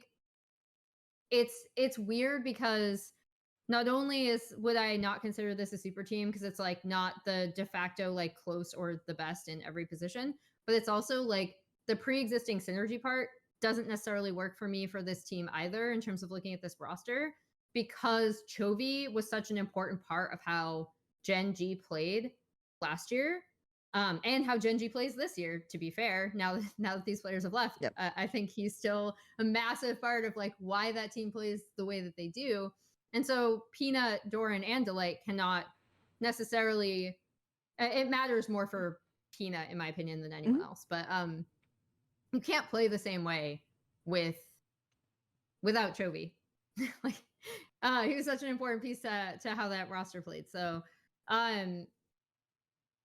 it's weird because not only is would I not consider this a super team because it's like not the de facto like close or the best in every position, but it's also like the pre-existing synergy part doesn't necessarily work for me for this team either in terms of looking at this roster because Chovy was such an important part of how Gen G played last year. And how Gen G plays this year, to be fair, now that these players have left. Yep. I think he's still a massive part of like why that team plays the way that they do. And so Peanut, Doran, and Delight cannot necessarily. It matters more for Peanut, in my opinion, than anyone Mm-hmm. else. But you can't play the same way without Chovy. Like he was such an important piece to how that roster played. So um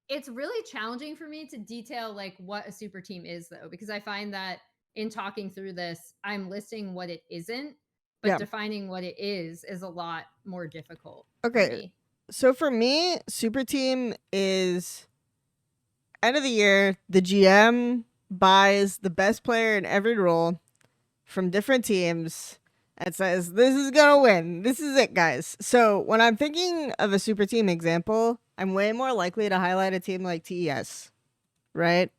it's really challenging for me to detail like what a super team is though, because I find that in talking through this, I'm listing what it isn't, but Yeah. defining what it is a lot more difficult for Okay. me. So for me, super team is end of the year. The GM buys the best player in every role from different teams and says, "This is gonna win. This is it, guys." So when I'm thinking of a super team example, I'm way more likely to highlight a team like TES, right?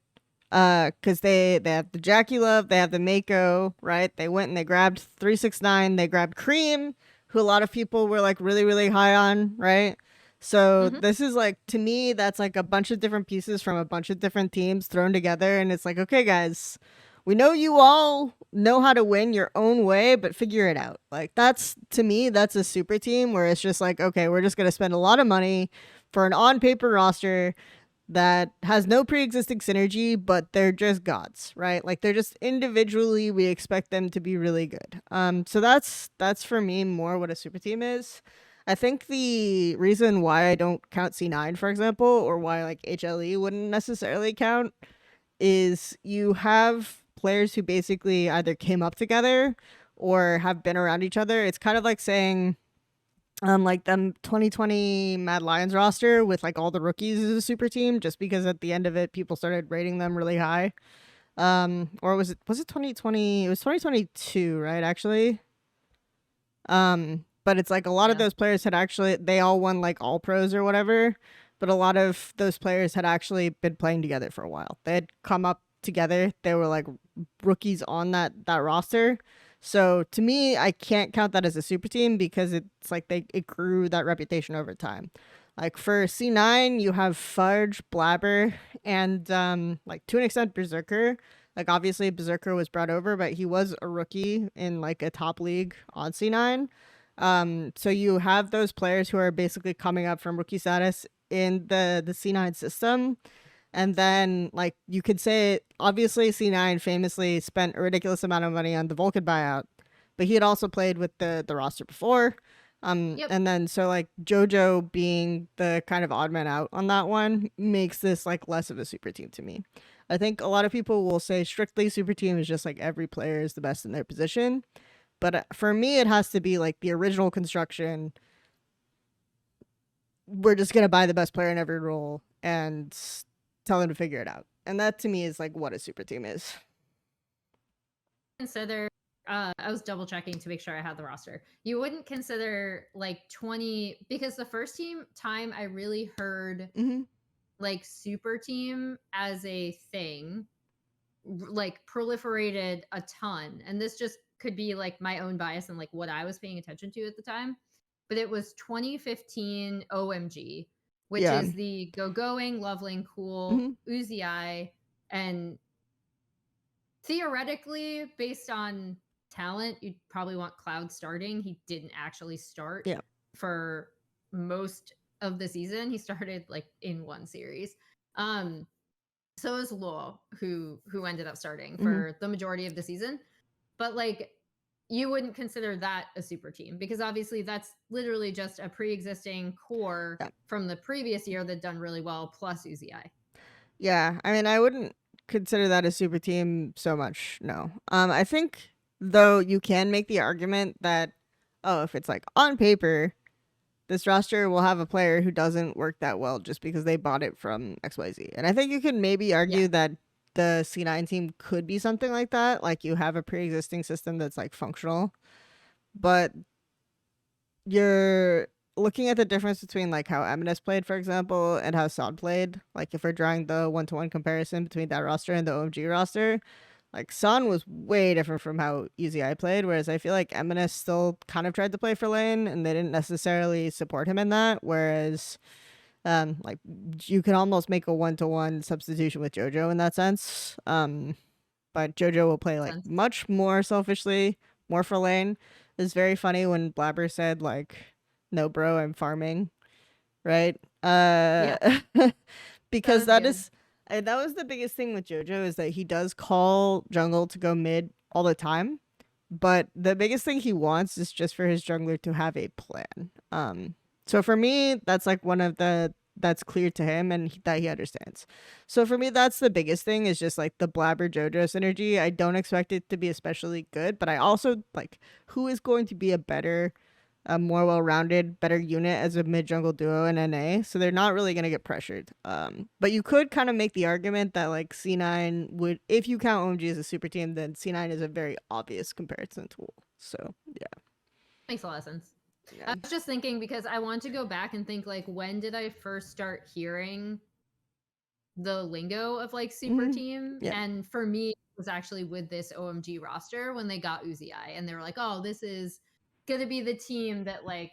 Because they have the Jackie Love, they have the Mako, right? They went and they grabbed 369, they grabbed Cream, who a lot of people were like really, really high on, right? So Mm-hmm. this is like, to me, that's like a bunch of different pieces from a bunch of different teams thrown together, and it's like, okay, guys, we know you all know how to win your own way, but figure it out. Like that's, to me, that's a super team where it's just like, okay, we're just gonna spend a lot of money for an on paper roster that has no pre-existing synergy, but they're just gods, right? Like they're just individually, we expect them to be really good. So that's for me more what a super team is. I think the reason why I don't count C9, for example, or why like HLE wouldn't necessarily count is you have players who basically either came up together or have been around each other. It's kind of like saying like them 2020 Mad Lions roster with like all the rookies as a super team, just because at the end of it people started rating them really high. Or was it 2020? It was 2022, right? Actually, but it's like a lot of Yeah. those players had actually they all won like all pros or whatever, but a lot of those players had actually been playing together for a while. They had come up together. They were like rookies on that roster. So to me, I can't count that as a super team because it's like it grew that reputation over time. Like for C9, you have Fudge, Blabber, and like to an extent Berserker. Like obviously Berserker was brought over, but he was a rookie in like a top league on C9. So you have those players who are basically coming up from rookie status in the C9 system. And then like you could say obviously C9 famously spent a ridiculous amount of money on the Vulcan buyout, but he had also played with the roster before. Yep. And then so like JoJo being the kind of odd man out on that one makes this like less of a super team to me. I think a lot of people will say strictly super team is just like every player is the best in their position. But for me, it has to be like the original construction. We're just going to buy the best player in every role and tell them to figure it out. And that to me is like what a super team is. Consider I was double checking to make sure I had the roster. You wouldn't consider like 20 because the first time I really heard Mm-hmm. like super team as a thing like proliferated a ton, and this just could be like my own bias and like what I was paying attention to at the time, but it was 2015 OMG, which Yeah. is the going Loveling Cool Mm-hmm. Uzi Eye, and theoretically based on talent you'd probably want Cloud starting. He didn't actually start Yeah. for most of the season. He started like in one series. um so it was Law who ended up starting Mm-hmm. for the majority of the season. But like you wouldn't consider that a super team because obviously that's literally just a pre-existing core Yeah. from the previous year that done really well plus Uzi. Yeah. I mean, I wouldn't consider that a super team so much. No. I think though you can make the argument that oh, if it's like on paper, this roster will have a player who doesn't work that well just because they bought it from XYZ. And I think you can maybe Yeah. argue that the C9 team could be something like that. Like you have a pre existing system that's like functional, but you're looking at the difference between like how Eminus played, for example, and how Sod played. Like if we're drawing the 1-to-1 comparison between that roster and the OMG roster, like Son was way different from how Easy I played, whereas I feel like Eminus still kind of tried to play for lane and they didn't necessarily support him in that. Whereas like you can almost make a 1-to-1 substitution with JoJo in that sense. But JoJo will play like Sense. much more selfishly, more for lane. It's very funny when Blabber said like, "No, bro, I'm farming," right? Yeah, that Because was good. that was the biggest thing with JoJo is that he does call jungle to go mid all the time, but the biggest thing he wants is just for his jungler to have a plan. So for me, that's like one of the that's clear to him and that he understands. So for me, that's the biggest thing is just like the Blabber JoJo synergy. I don't expect it to be especially good, but I also like who is going to be a better, a more well-rounded, better unit as a mid jungle duo in NA. So they're not really gonna get pressured. But you could kind of make the argument that like C9 would, if you count OMG as a super team, then C9 is a very obvious comparison tool. So yeah, Makes a lot of sense. yeah. I was just thinking because I want to go back and think like when did I first start hearing the lingo of like super Mm-hmm. team? Yeah. And for me, it was actually with this OMG roster when they got Uzi, and they were like, "Oh, this is gonna be the team that like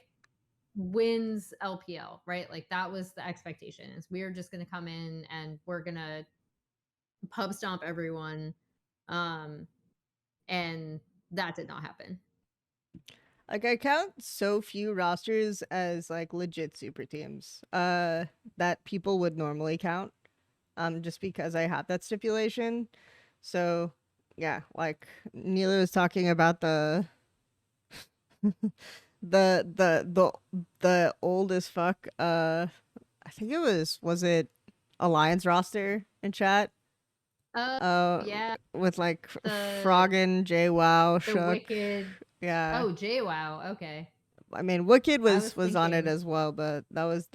wins LPL," right? Like that was the expectation. Is we're just gonna come in and we're gonna pub stomp everyone, um, and that did not happen. Like I count so few rosters as like legit super teams. That people would normally count. Just because I have that stipulation. So yeah, like Neela was talking about the old as fuck I think it was it Alliance roster in chat? Oh Uh, yeah, with like the Froggen, JWoww, the Shook. Wicked. Yeah. Oh, JWoww. Okay, I mean, Wicked I was was on it thinking. as well, but that was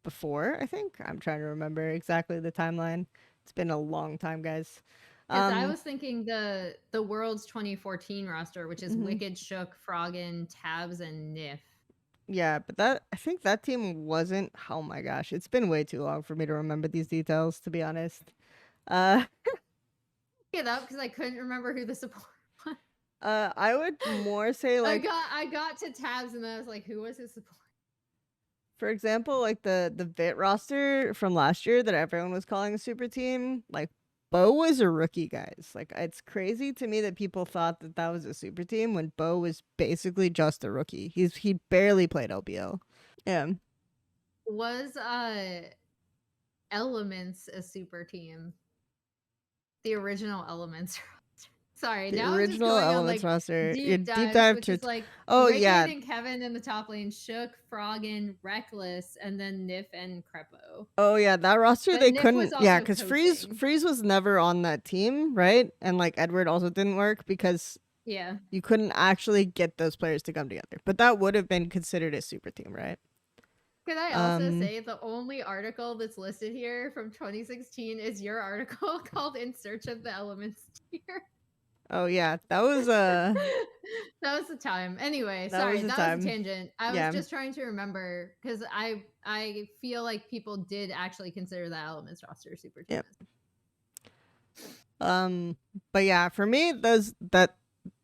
before, I think. I'm trying to remember exactly the timeline. It's been a long time, guys. Because I Um was thinking the world's 2014 roster, which is mhm. Wicked, Shook, Froggen, Tabs, and Nif. Yeah, but that I think that team wasn't, oh my gosh, it's been way too long for me to remember these details, to be honest. Uh Get up because I couldn't remember who the support was. I would more say like, I got to Tabs and then I was like, who was his support? for example, like the Vit roster from last year that everyone was calling a super team, like Bo was a rookie, guys. Like, it's crazy to me that people thought that that was a super team when Bo was basically just a rookie. He barely played LBL. Yeah. Was Elements a super team? The original Elements roster. Sorry, The now I'm just original going on Elements like roster. Your deep deep dives, dive which to, is like oh Wicked yeah. and Kevin in the top lane, Shook, Froggen, Reckless, and then Nif and Crepo. Oh yeah, that roster But they Nif was couldn't, yeah, also because Freeze coaching. Freeze was never on that team, right? And like Edward also didn't work because Yeah. you couldn't actually get those players to come together. But that would have been considered a super team, right? Could I also Um say the only article that's listed here from 2016 is your article called In Search of the Elements Tier? oh yeah, that was That was the time. Anyway, that was sorry, the that was a time. tangent. I was Yeah. just trying to remember because I feel like people did actually consider the Elements roster super team. Yeah. Um but yeah, for me those that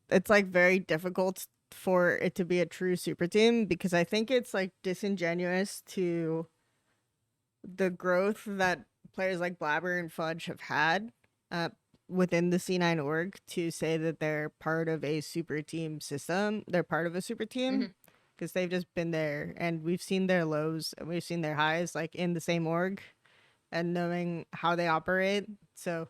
it's like very difficult for it to be a true super team because I think it's like disingenuous to the growth that players like Blabber and Fudge have had uh, within the C9 org to say that they're part of a super team system. They're part of a super team Mhm. because they've just been there and we've seen their lows and we've seen their highs like in the same org and knowing how they operate. So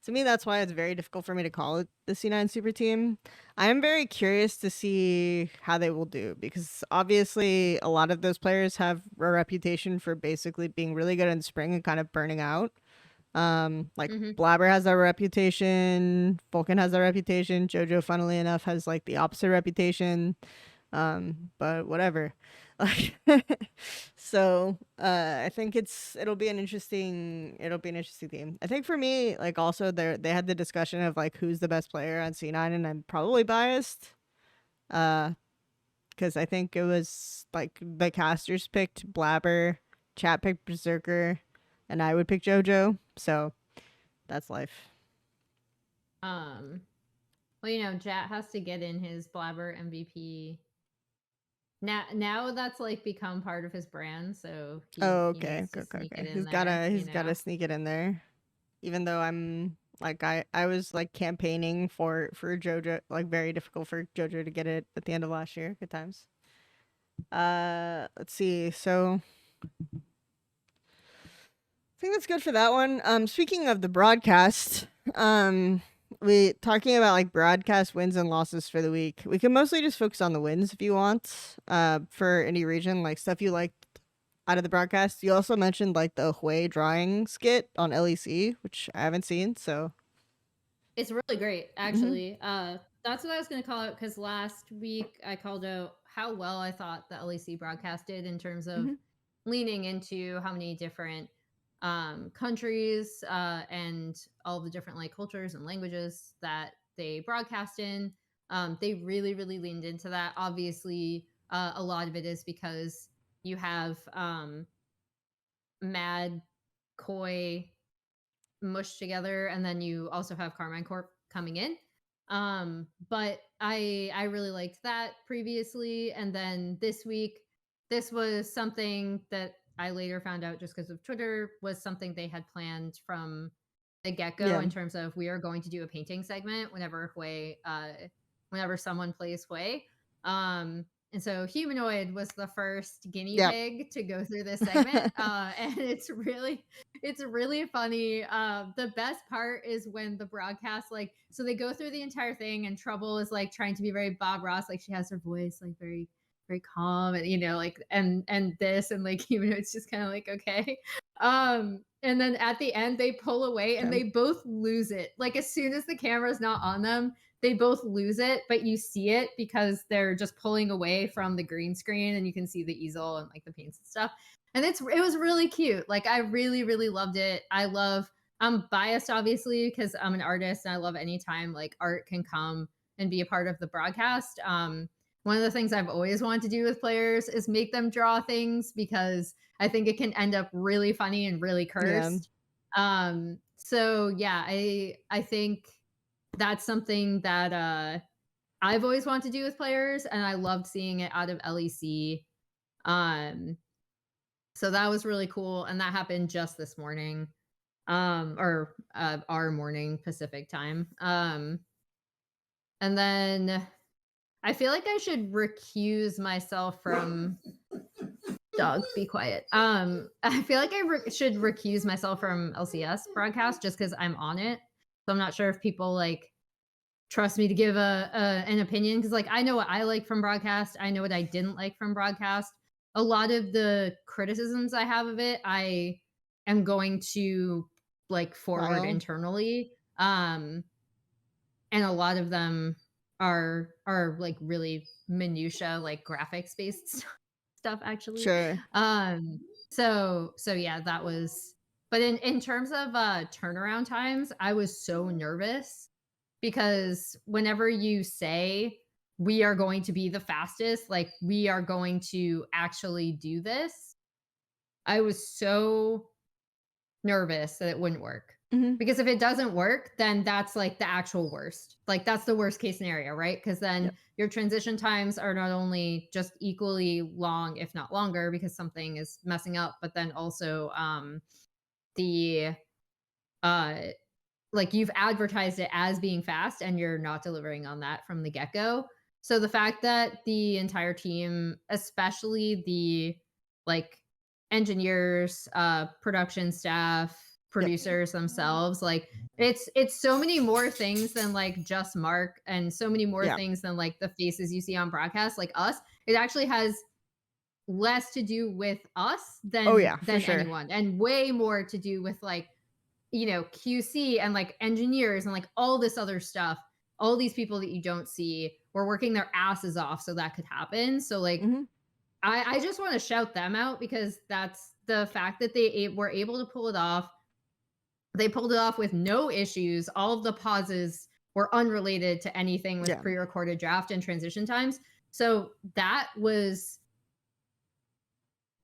to me, that's why it's very difficult for me to call it the C9 super team. I am very curious to see how they will do because obviously a lot of those players have a reputation for basically being really good in spring and kind of burning out. Like Mhm. Blabber has that reputation, Vulcan has that reputation, JoJo, funnily enough, has like the opposite reputation. But whatever. Like, so I think it'll be an interesting theme. I think for me, like, also they had the discussion of like who's the best player on C9, and I'm probably biased. Uh because I think it was like the casters picked Blabber, chat picked Berserker, and I would pick JoJo. So that's life. Um, well, you know, Jat has to get in his Blabber MVP. Now that's like become part of his brand, so Oh, he okay, needs okay, to okay, sneak it okay. in there, you He's gotta know. sneak it in there. Even though I'm like I was like campaigning for JoJo, like very difficult for JoJo to get it at the end of last year. Good times. Let's see. So I think that's good for that one. Speaking of the broadcast, we talking about like broadcast wins and losses for the week. We can mostly just focus on the wins if you want. For any region, like stuff you liked out of the broadcast. You also mentioned like the Hui drawing skit on LEC, which I haven't seen. So, It's really great, mm-hmm, actually. That's what I was going to call out because last week I called out how well I thought the LEC broadcast did in terms of mm-hmm. leaning into how many different countries and all the different like cultures and languages that they broadcast in. They really, really leaned into that. Obviously, a lot of it is because you have Mad, Koi, mushed together, and then you also have Carmine Corp coming in. But I really liked that previously, and then this week, this was something that I later found out just because of Twitter was something they had planned from the get go Yeah, in terms of we are going to do a painting segment whenever someone plays Hue. And so Humanoid was the first guinea yep, pig to go through this segment, and it's really funny. The best part is when the broadcast, like, so they go through the entire thing, and Trouble is like trying to be very Bob Ross, like she has her voice like very very calm, and like and this, and like it's just kind of like, okay. And then at the end they pull away and Okay. they both lose it. Like as soon as the camera's not on them, they both lose it, but you see it because they're just pulling away from the green screen and you can see the easel and like the paints and stuff. And it was really cute. Like I really, really loved it. I'm biased obviously because I'm an artist and I love anytime like art can come and be a part of the broadcast. One of the things I've always wanted to do with players is make them draw things because I think it can end up really funny and really Yeah. cursed. So yeah, I think that's something that I've always wanted to do with players, and I loved seeing it out of LEC. Um, so that was really cool, and that happened just this morning, or our morning Pacific time. And then I feel like I should recuse myself from dog. Be quiet. I feel like should recuse myself from LCS broadcast just because I'm on it. So I'm not sure if people like trust me to give an opinion because like I know what I like from broadcast. I know what I didn't like from broadcast. A lot of the criticisms I have of it, I am going to like forward File. internally. And a lot of them are like really minutia, like graphics based stuff actually. Sure. So yeah, that was, but in terms of turnaround times, I was so nervous because whenever you say we are going to be the fastest, like we are going to actually do this, I was so nervous that it wouldn't work. Hmm. Because if it doesn't work, then that's like the actual worst. Like that's the worst case scenario, right? Because then Yep. your transition times are not only just equally long, if not longer, because something is messing up, but then also the uh like you've advertised it as being fast and you're not delivering on that from the get-go. So the fact that the entire team, especially the like engineers, production staff, Yep. producers themselves, like it's so many more things than like just Mark and so many more Yeah. things than like the faces you see on broadcast like us. It actually has less to do with us Oh yeah, for than sure. anyone and way more to do with like QC and like engineers and like all this other stuff. All these people that you don't see were working their asses off so that could happen. So like Hmm. I just want to shout them out because that's the fact that they were able to pull it off. They pulled it off with no issues. All of the pauses were unrelated to anything with Yeah. pre-recorded draft and transition times. So that was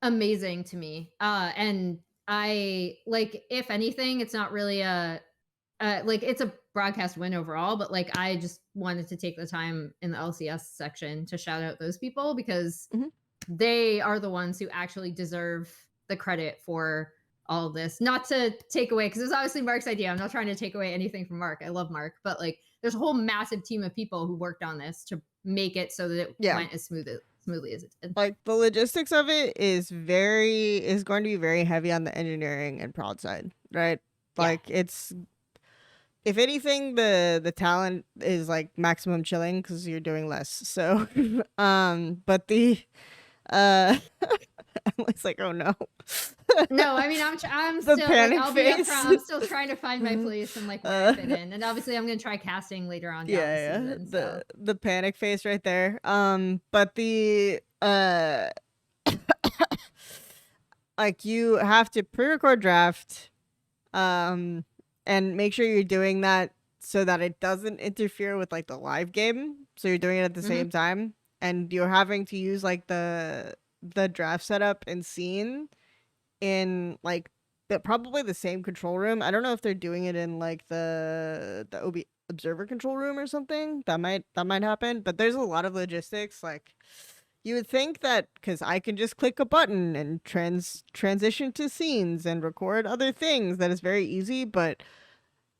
amazing to me. And I like, if anything, it's not really like it's a broadcast win overall, but like I just wanted to take the time in the LCS section to shout out those people because Hmm. they are the ones who actually deserve the credit for all of this. Not to take away, because it's obviously Mark's idea. I'm not trying to take away anything from Mark. I love Mark, but like there's a whole massive team of people who worked on this to make it so that it Yeah. went as smoothly as it did. Like the logistics of it is going to be very heavy on the engineering and prod side, right? Yeah. Like it's, if anything, the talent is like maximum chilling because you're doing less. So but the Emily's like, oh no. No, I mean, I'm The still like, panic I'll be face. upfront. I'm still trying to find my place and like where I uh fit in. And obviously, I'm gonna try casting later on down the yeah, season. So the panic face right there. But the like you have to pre-record draft, um and make sure you're doing that so that it doesn't interfere with like the live game, so you're doing it at the mhm, same time, and you're having to use like the draft setup and scene in like probably the same control room. I don't know if they're doing it in like the observer control room or something. That might happen, but there's a lot of logistics. Like you would think that because I can just click a button and transition to scenes and record other things, that is very easy, but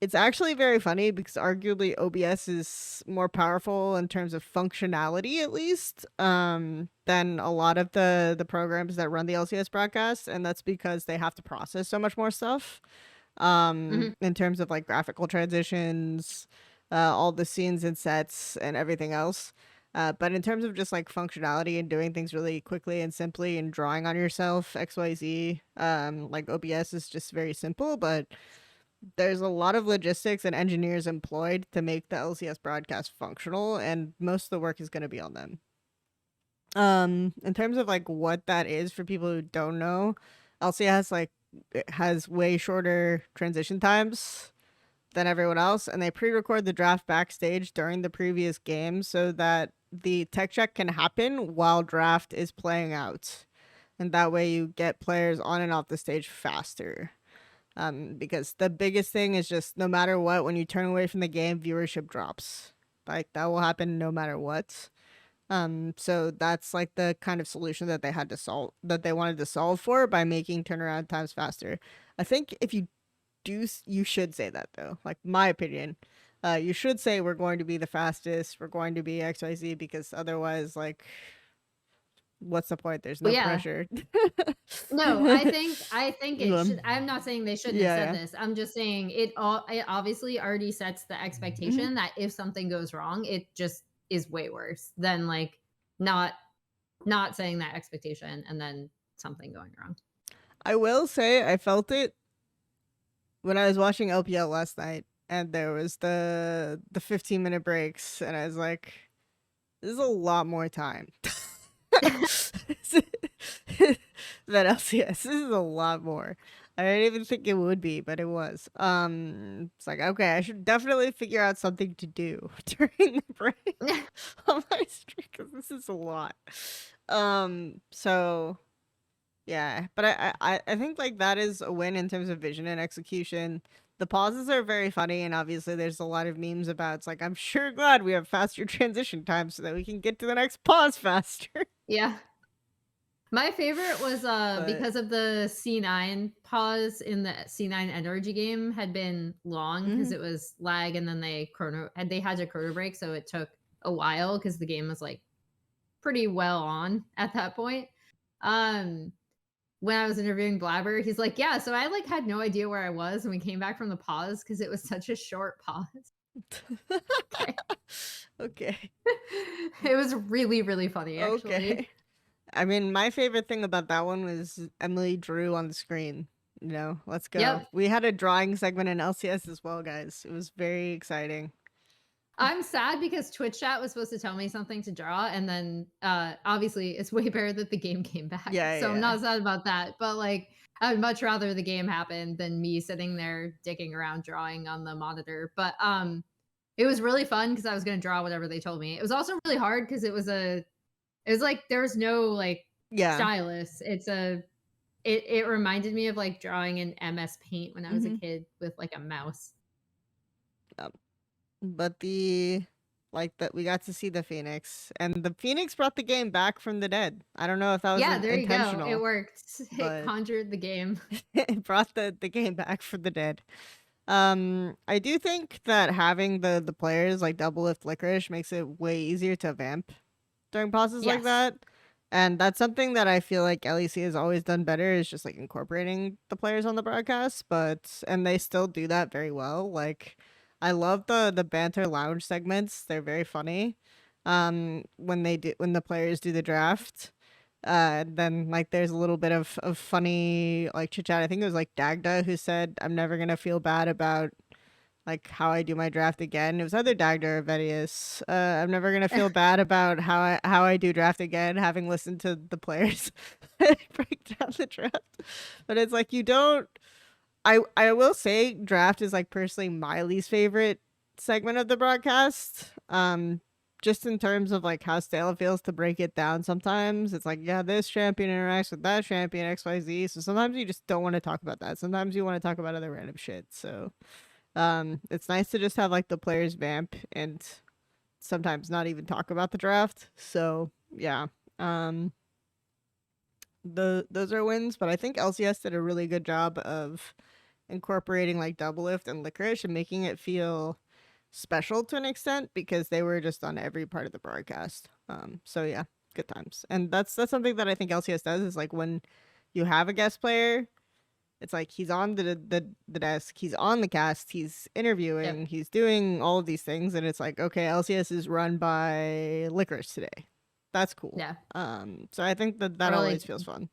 it's actually very funny because arguably OBS is more powerful in terms of functionality, at least, than a lot of the programs that run the LCS broadcast, and that's because they have to process so much more stuff, mhm. in terms of like graphical transitions, all the scenes and sets and everything else. But in terms of just like functionality and doing things really quickly and simply and drawing on yourself, XYZ, like OBS is just very simple, but there's a lot of logistics and engineers employed to make the LCS broadcast functional, and most of the work is going to be on them. In terms of like what that is for people who don't know, LCS like it has way shorter transition times than everyone else, and they pre-record the draft backstage during the previous game so that the tech check can happen while draft is playing out, and that way you get players on and off the stage faster. Because the biggest thing is just no matter what, when you turn away from the game, viewership drops. Like that will happen no matter what. So that's like the kind of solution that they had to solve, that they wanted to solve for by making turnaround times faster. I think if you do, you should say that though. Like my opinion, you should say we're going to be the fastest, we're going to be XYZ, because otherwise, like, what's the point? There's Well, no yeah. pressure. No, I think it should. um, I'm not saying they shouldn't have yeah, said yeah. this. I'm just saying it obviously already sets the Mhm. expectation that if something goes wrong, it just is way worse than like not not saying that expectation and then something going wrong. I will say I felt it when I was watching LPL last night, and there was the 15-minute breaks, and I was like, "This is a lot more time." Than LCS. This is a lot more. I didn't even think it would be, but it was. It's like, okay, I should definitely figure out something to do during the break on my stream, because this is a lot. So yeah, but I think like that is a win in terms of vision and execution. The pauses are very funny, and obviously there's a lot of memes about. It's like I'm sure glad we have faster transition times so that we can get to the next pause faster. Yeah. My favorite was But because of the C9 pause in the C9 energy game had been long because mhm. it was lag and then they had a chrono break, so it took a while because the game was like pretty well on at that point. Um when I was interviewing Blabber, he's like, "Yeah, so I like had no idea where I was when we came back from the pause because it was such a short pause." Okay. Okay. It was really, really funny actually. Okay. I mean, my favorite thing about that one was Emily drew on the screen. You know, let's go. Yep. We had a drawing segment in LCS as well, guys. It was very exciting. I'm sad because Twitch chat was supposed to tell me something to draw, and then obviously it's way better that the game came back. Yeah, So I'm yeah. not sad about that. But like I would much rather the game happen than me sitting there dicking around drawing on the monitor. But it was really fun because I was gonna draw whatever they told me. It was also really hard because it was like there was no like Yeah. stylus. It reminded me of like drawing in MS Paint when I was a Mm-hmm. kid with like a mouse. But the like that we got to see the Phoenix, and the Phoenix brought the game back from the dead. I don't know if that was Yeah, there you go. It intentional, worked. It but conjured the game. it brought the game back from the dead. I do think that having the players like Double Lift Licorice makes it way easier to vamp during pauses like Yes. that. And that's something that I feel like LEC has always done better, is just like incorporating the players on the broadcast, but and they still do that very well. Like I love the banter lounge segments. They're very funny. When the players do the draft. Then like there's a little bit of funny like chit chat. I think it was like Dagda who said, "I'm never gonna feel bad about like how I do my draft again." It was either Dagda or Vedius. I'm never gonna feel bad about how I do draft again, having listened to the players break down the draft. But it's like you don't. I will say draft is like personally my least favorite segment of the broadcast. Just in terms of like how stale it feels to break it down. Sometimes it's like, yeah, this champion interacts with that champion XYZ. So sometimes you just don't want to talk about that. Sometimes you want to talk about other random shit. So it's nice to just have like the players vamp and sometimes not even talk about the draft. So yeah. Um those are wins, but I think LCS did a really good job of incorporating like double lift and licorice and making it feel special to an extent because they were just on every part of the broadcast. So yeah, good times. And that's something that I think LCS does, is like when you have a guest player, It's like he's on the desk, he's on the cast, he's Yep. interviewing, he's doing all of these things, and it's like, okay, LCS is run by Licorice today. That's cool. Yeah. So I think that Or always like feels fun.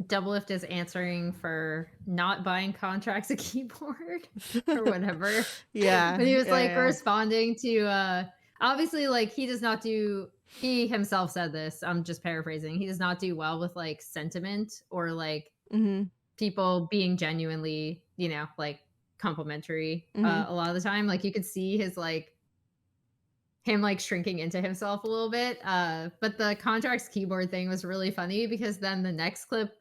Doublelift is answering for not buying contracts a keyboard or whatever. Yeah, When he was like yeah, responding to obviously like he does not do he himself said this. I'm just paraphrasing. He does not do well with like sentiment or like yeah. Mhm. people being genuinely, like complimentary Mhm. a lot of the time. Like you could see his like him like shrinking into himself a little bit. But the contracts keyboard thing was really funny because then the next clip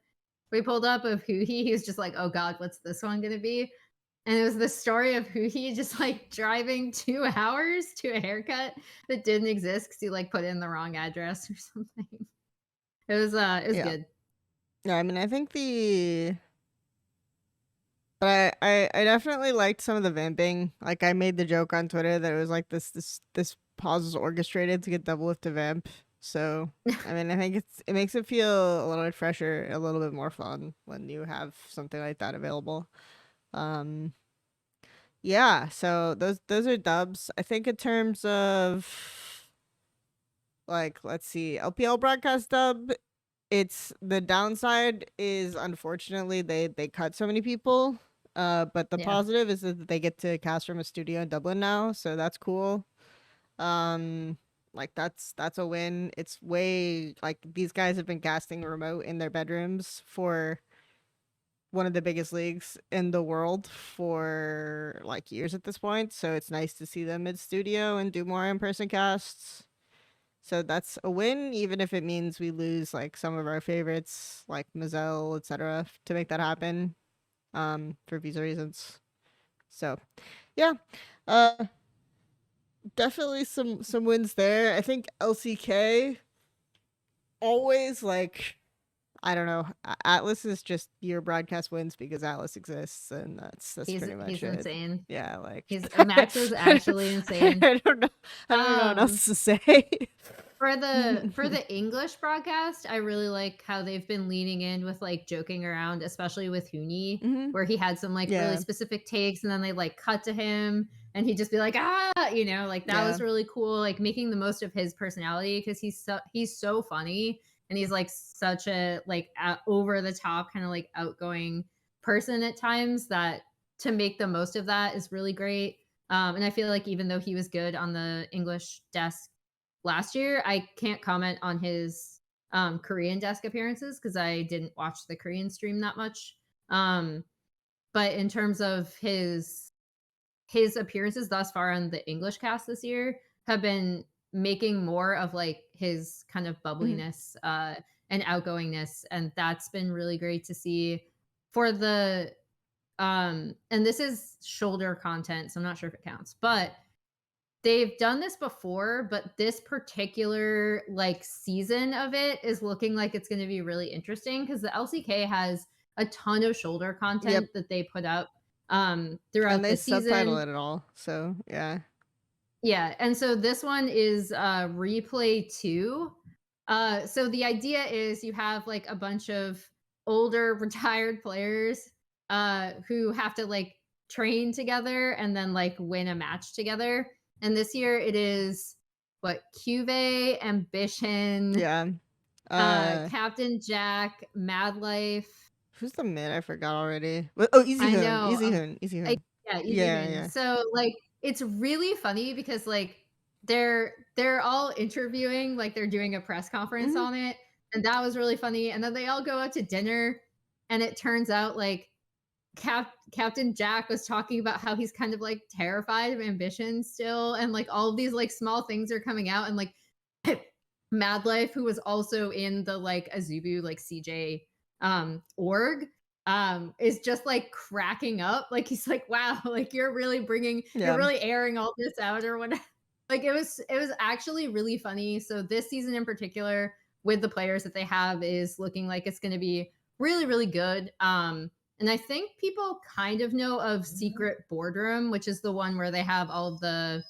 we pulled up of he was just like, oh God, what's this one gonna be? And it was the story of Huhi just like driving 2 hours to a haircut that didn't exist because he like put in the wrong address or something. It was Yeah. good. Yeah, I mean, I think but I definitely liked some of the vamping. Like I made the joke on Twitter that it was like this pause was orchestrated to get double lift to vamp. So I mean, I think it makes it feel a little bit fresher, a little bit more fun when you have something like that available. Um, yeah. So those are dubs. I think in terms of like, let's see, LPL broadcast dub. It's the downside is unfortunately they cut so many people. But the Yeah. positive is that they get to cast from a studio in Dublin now, so that's cool. Like that's a win. It's way like these guys have been casting remote in their bedrooms for one of the biggest leagues in the world for like years at this point, so it's nice to see them in studio and do more in-person casts. So that's a win, even if it means we lose like some of our favorites, like Mazel, etc., to make that happen. For visa reasons. So yeah, uh, definitely some wins there. I think LCK always like I don't know. Atlas is just your broadcast wins because Atlas exists, and that's He's pretty much he's it. insane. Yeah, like He's I Max is actually insane. don't know. I don't even know what Um else to say. For the English broadcast, I really like how they've been leaning in with like joking around, especially with Huni, Hmm. where he had some like really Yeah, specific takes, and then they like cut to him, and he'd just be like, like that yeah, was really cool, like making the most of his personality because he's so funny, and he's like such a like over the top kind of like outgoing person at times that to make the most of that is really great. And I feel like even though he was good on the English desk last year, I can't comment on his Korean desk appearances because I didn't watch the Korean stream that much. Um, but in terms of his appearances thus far on the English cast this year have been making more of like his kind of mhm, bubbliness and outgoingness, and that's been really great to see for the and this is shoulder content, so I'm not sure if it counts, but they've done this before, but this particular, like, season of it is looking like it's gonna be really interesting because the LCK has a ton of shoulder yep. content that they put up, And throughout they the subtitle season. it at all, so yeah. Yeah, and so this one is, replay 2. So the idea is you have, like, a bunch of older retired players, who have to, like, train together and then, like, win a match together, and this year it is, what, Cuvee, Ambition, Yeah. Uh, Captain Jack, Mad Life. who's the mid? I forgot already. Oh, Easy I Hoon, know, Easy Hoon, Easy I Hoon. yeah, Easy Yeah, Hoon. yeah. So, like, it's really funny because, like, they're all interviewing, like, they're doing a press conference Mhm. on it, and that was really funny, and then they all go out to dinner, and it turns out, like, Captain Jack was talking about how he's kind of, like, terrified of ambition still, and, like, all of these, like, small things are coming out, and, like, Mad Life, who was also in the like Azubu like CJ org, is just like cracking up. Like he's like, wow, like you're Yeah. really airing all this out or whatever. Like it was actually really funny. So this season in particular, with the players that they have, is looking like it's gonna be really, really good. And I think people kind of know of Secret Boardroom, which is the one where they have all of the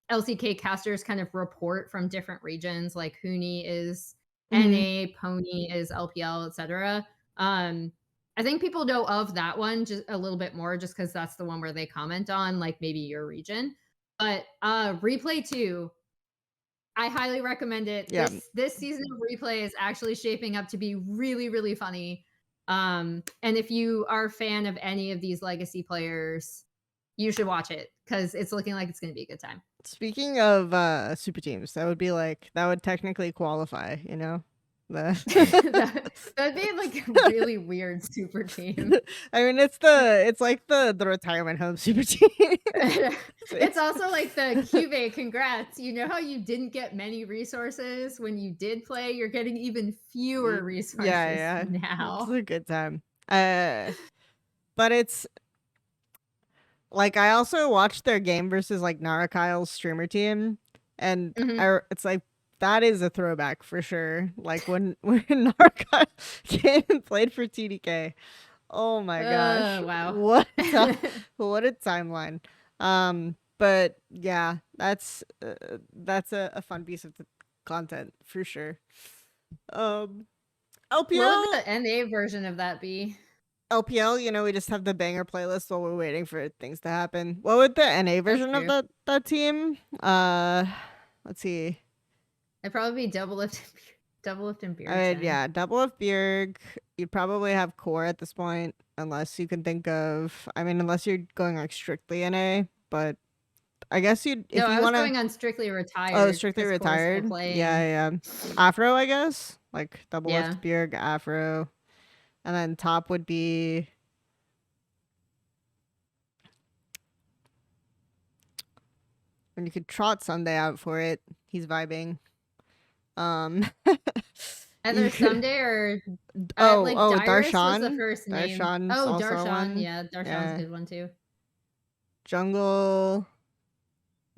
LCK casters kind of report from different regions, like Huni is Mhm. NA, Pony is LPL, etc. Um, I think people know of that one just a little bit more just because that's the one where they comment on, like, maybe your region. But, Replay 2, I highly recommend it. Yeah. This season of Replay is actually shaping up to be really, really funny. And if you are a fan of any of these legacy players, you should watch it because it's looking like it's gonna be a good time. Speaking of super teams, that would technically qualify, you know? The That'd be like a really weird super team. I mean it's like the retirement home super team. It's also like the Cube, congrats. You know how you didn't get many resources when you did play? You're getting even fewer Yeah, resources yeah. It's now. a good time. But it's like I also watched their game versus like Narakyle's streamer team, and Mhm. it's like that is a throwback for sure. Like when when Narakyle came and played for TDK. Oh my gosh, Wow. what a timeline. But yeah, that's a fun piece of content for sure. Um, What would LPL the NA version of that be? LPL, you know, we just have the banger playlist while we're waiting for things to happen. What would the NA That's version of true. that team? Let's see. It'd probably be double lift and I beard mean, sing. yeah, double of Bjerg. You'd probably have core at this point, unless you can think of. I mean, unless you're going like strictly NA. But I guess you'd No, if I you was want to. going on strictly Oh, retired strictly because Core's still retired. Yeah, playing. yeah. Afro, I guess. Like double Yeah. lift Bjerg, Afro, and then top would be. And you could trot Sunday out for it. He's vibing. Um, you Either could, someday or like oh, Dyrus was the Darshan. first name. Darshan's Oh, also Darshan. one. Yeah, Darshan's a Yeah, good one too. jungle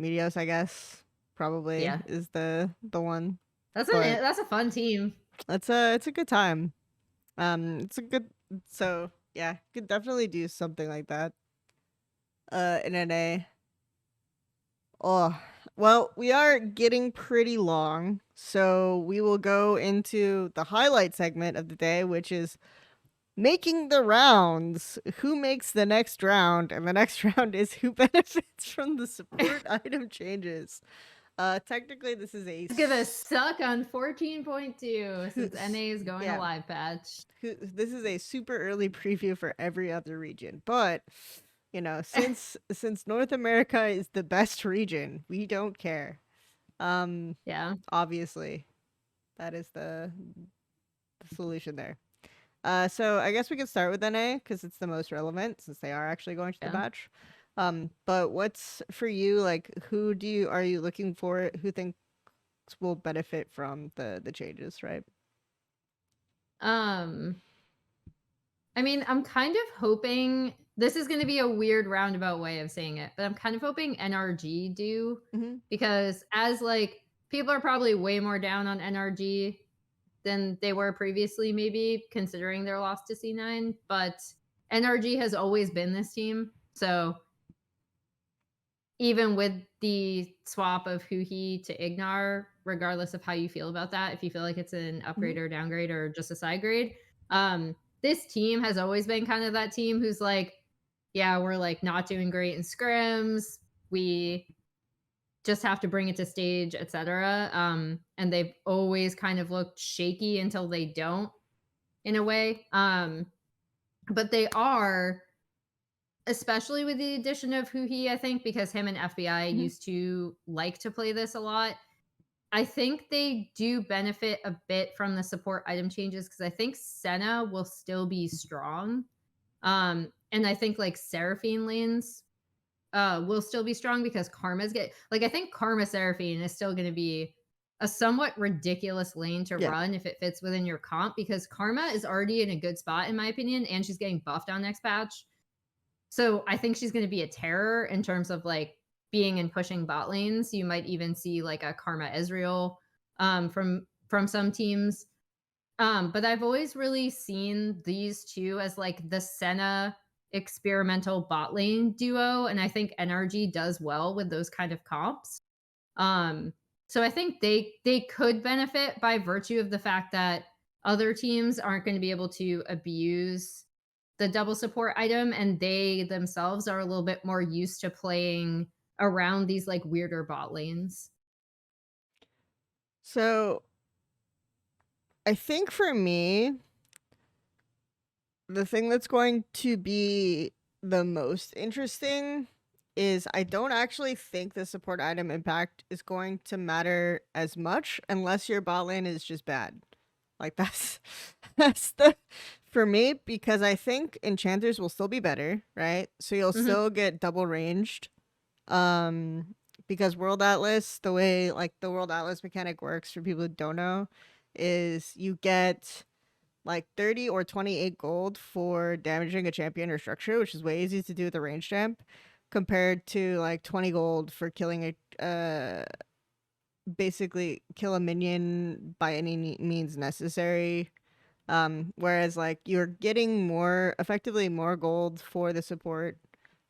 Meteos, I guess probably Yeah. is the one. That's But that's a fun team. it's a good time. It's a good. So yeah, could definitely do something like that. In NA. Oh, well, we are getting pretty long, so we will go into the highlight segment of the day, which is making the rounds. Who makes the next round? And the next round is who benefits from the support item changes. Technically, this is a It's gonna suck on 14.2 since NA is going to yeah. live patch. This is a super early preview for every other region, but you know, since North America is the best region, we don't care. Um, Yeah. obviously, that is the solution there. So I guess we could start with NA because it's the most relevant since they are actually going to the Yeah. batch. But what's for you? Like, who are you looking for? Who thinks will benefit from the changes? Right. Um, I mean, I'm kind of hoping this is going to be a weird roundabout way of saying it, but I'm kind of hoping NRG do Mm-hmm. because as like people are probably way more down on NRG than they were previously, maybe considering their loss to C9. But NRG has always been this team, so even with the swap of Huhi to Ignar, regardless of how you feel about that, if you feel like it's an Mm-hmm. upgrade or downgrade or just a side grade, this team has always been kind of that team who's like, yeah, we're like not doing great in scrims. We just have to bring it to stage, etc. And they've always kind of looked shaky until they don't, in a way. But they are, especially with the addition of Huhi, I think, because him and FBI Mm-hmm. used to like to play this a lot. I think they do benefit a bit from the support item changes because I think Senna will still be strong. And I think like Seraphine lanes will still be strong because Karma's get like I think Karma Seraphine is still gonna be a somewhat ridiculous lane to Yeah. run if it fits within your comp because Karma is already in a good spot in my opinion, and she's getting buffed on next patch. So I think she's going to be a terror in terms of like being and pushing bot lanes. You might even see like a Karma Israel from some teams. But I've always really seen these two as like the Senna experimental bot lane duo, and I think NRG does well with those kind of comps. Um, so I think they could benefit by virtue of the fact that other teams aren't going to be able to abuse the double support item, and they themselves are a little bit more used to playing around these like weirder bot lanes. So I think for me, the thing that's going to be the most interesting is I don't actually think the support item impact is going to matter as much unless your bot lane is just bad. Like that's that's the for me because I think enchanters will still be better, right? So you'll Mhm. still get double ranged. Um because World Atlas, the way like the World Atlas mechanic works for people who don't know is you get like 30 or 28 gold for damaging a champion or structure, which is way easy to do with a range champ, compared to like 20 gold for killing a basically kill a minion by any means necessary. Whereas like you're getting more effectively more gold for the support,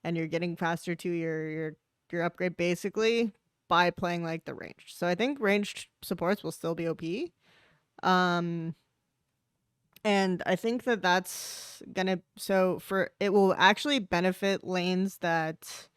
and you're getting faster to your upgrade basically by playing like the range. So I think ranged supports will still be OP. Um, and I think that that's gonna so for it will actually benefit lanes that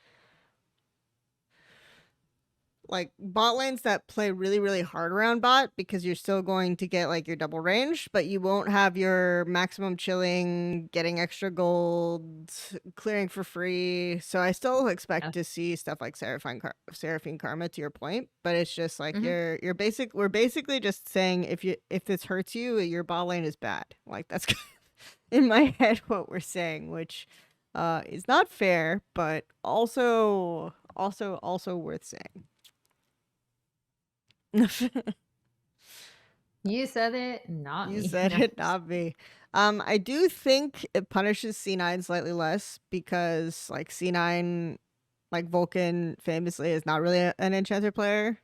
like bot lanes that play really really hard around bot because you're still going to get like your double range, but you won't have your maximum chilling, getting extra gold, clearing for free. So I still expect Yeah. to see stuff like Seraphine Karma to your point, but it's just like Mhm. your basic. We're basically just saying if this hurts you, your bot lane is bad. Like that's in my head what we're saying, which is not fair, but also worth saying. You said it, not You me. said No. it, not me. I do think it punishes C9 slightly less because, like, C9, like Vulcan famously is not really an enchanter player,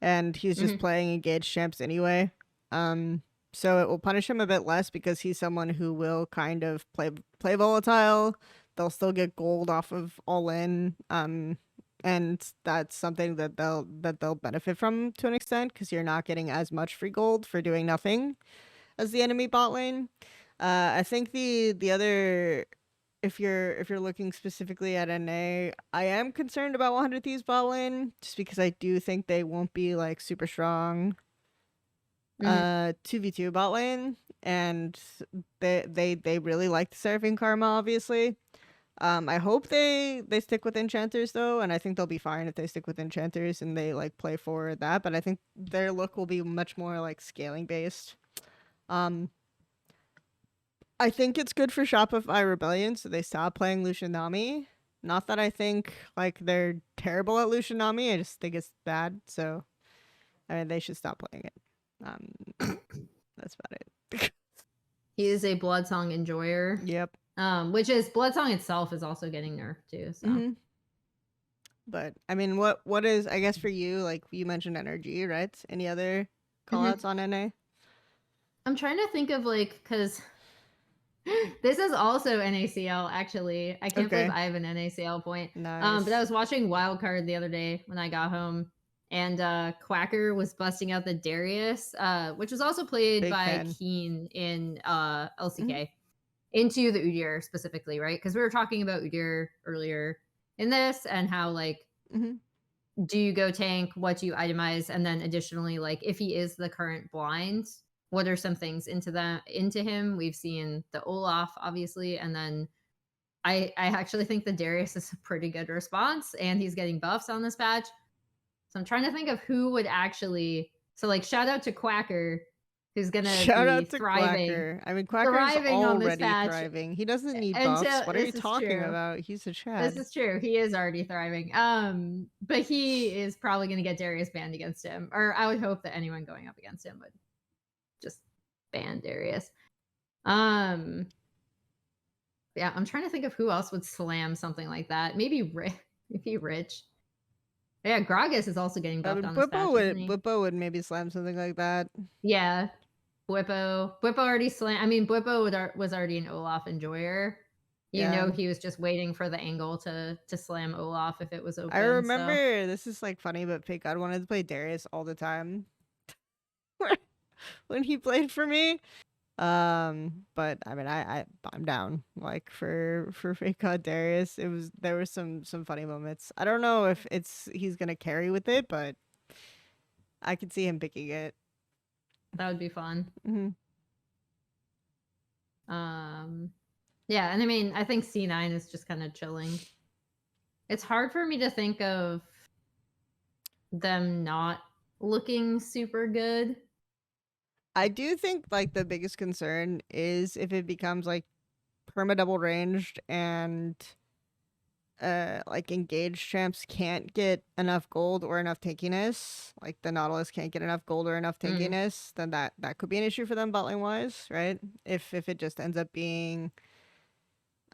and he's just Mhm. playing engaged champs anyway. Um, so it will punish him a bit less because he's someone who will kind of play volatile. They'll still get gold off of all in. And that's something that they'll benefit from to an extent because you're not getting as much free gold for doing nothing as the enemy bot lane. I think the other if you're looking specifically at NA, I am concerned about 100 Thieves bot lane just because I do think they won't be like super strong 2v2 bot lane, and they really like the Seraphine Karma obviously. I hope they stick with enchanters though, and I think they'll be fine if they stick with enchanters and they like play for that, but I think their look will be much more like scaling based. Um I think it's good for Shopify Rebellion, so they stop playing Lucianami. Not that I think like they're terrible at Lucianami, I just think it's bad. So I mean, they should stop playing it. Mhm. That's about it. He is a Bloodsong enjoyer, Yep. which is Bloodsong itself is also getting nerfed too. So Hmm. But I mean, what is I guess for you? Like you mentioned NRG, right? Any other Mhm. callouts on NA? I'm trying to think of like because this is also NACL. Actually, I can't believe Okay. I have an NACL point. But I Nice. was watching Wildcard the other day when I got home, and Quacker was busting out the Darius, which was also played Big by fan. Keen in Hmm. LCK, into the Udyr specifically, right? Because we were talking about Udyr earlier in this and how like Hmm. do you go tank, what do you itemize, and then additionally like if he is the current blind, what are some things into him? We've seen the Olaf obviously, and then I actually think the Darius is a pretty good response, and he's getting buffs on this patch. So I'm trying to think of who would actually, so like shout out to Quacker, who's gonna Shout be out to thriving Quacker. I mean, Quacker's thriving on this already patch thriving. He doesn't need buffs. until What are you this is talking true. about? He's a This Chad. is true. He is already thriving. But he is probably going to get Darius banned against him, or I would hope that anyone going up against him would just ban Darius. Um, yeah, I'm trying to think of who else would slam something like that. Maybe Rich. Yeah, Gragas is also getting I buffed mean, on this patch, isn't he? Bwippo would maybe slam something like that. Yeah, Bwippo already slam. I mean, Bwippo was already an Olaf enjoyer. You Yeah. know, he was just waiting for the angle to slam Olaf if it was I open. So remember this is like funny, but Fake God wanted to play Darius all the time when he played for me. But I mean, I'm down. Like for Fake God Darius, there were some funny moments. I don't know if he's gonna carry with it, but I could see him picking it. That would be fun. Hmm. Yeah, and I mean, I think C9 is just kind of chilling. It's hard for me to think of them not looking super good. I do think like the biggest concern is if it becomes like perma double ranged and like engaged champs can't get enough gold or enough tankiness, like the Nautilus can't get enough gold or enough tankiness, then that could be an issue for them bot lane wise, right? If it just ends up being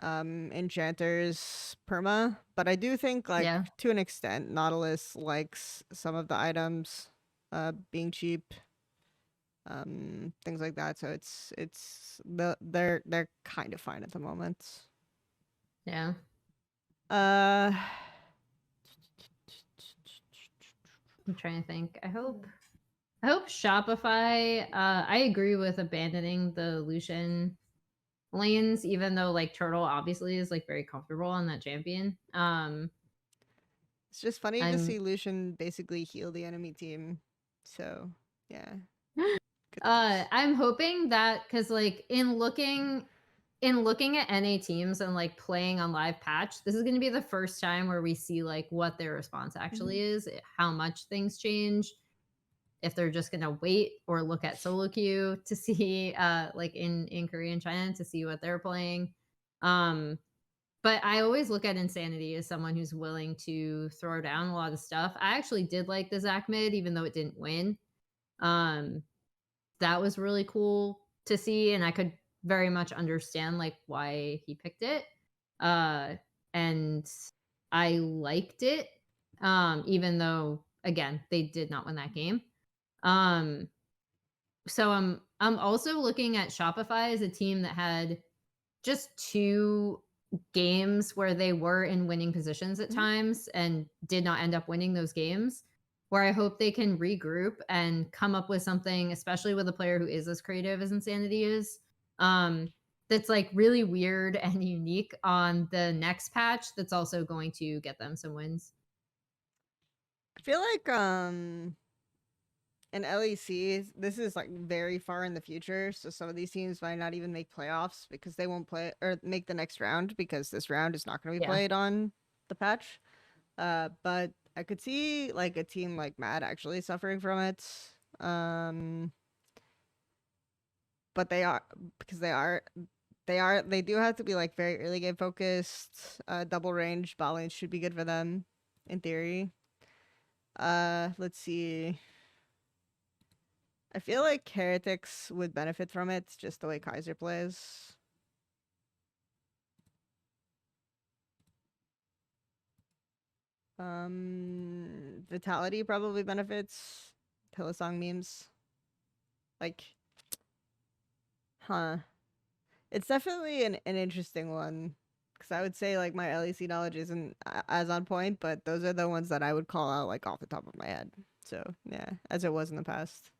enchanters perma. But I do think like Yeah. to an extent Nautilus likes some of the items being cheap, things like that. So they're kind of fine at the moment. Yeah. Uh I'm trying to think. I hope Shopify, I agree with abandoning the Lucian lanes, even though like Turtle obviously is like very comfortable on that champion. It's just funny to I'm see Lucian basically heal the enemy team. So, yeah. Good things. I'm hoping that because like in looking at NA teams and like playing on live patch, this is going to be the first time where we see like what their response actually is, how much things change, if they're just going to wait or look at solo queue to see like in Korea and China to see what they're playing. But I always look at Insanity as someone who's willing to throw down a lot of stuff. I actually did like the Zach mid, even though it didn't win. Um, that was really cool to see, and I could very much understand like why he picked it. Uh, and I liked it, even though again they did not win that game. Um, so I'm also looking at Shopify as a team that had just two games where they were in winning positions at times and did not end up winning those games, where I hope they can regroup and come up with something, especially with a player who is as creative as Insanity is, that's like really weird and unique on the next patch that's also going to get them some wins. I feel like in LEC, this is like very far in the future, so some of these teams might not even make playoffs because they won't play or make the next round because this round is not going to be Yeah. played on the patch. But I could see like a team like Mad actually suffering from it. But they are because they do have to be like very early game focused. Double range bot lane should be good for them in theory. Let's see. I feel like Heretics would benefit from it, just the way Kaiser plays. Vitality probably benefits. Hillsong memes. Like, huh. It's definitely an interesting one. Because I would say, like, my LEC knowledge isn't as on point, but those are the ones that I would call out, like, off the top of my head. So, yeah, as it was in the past.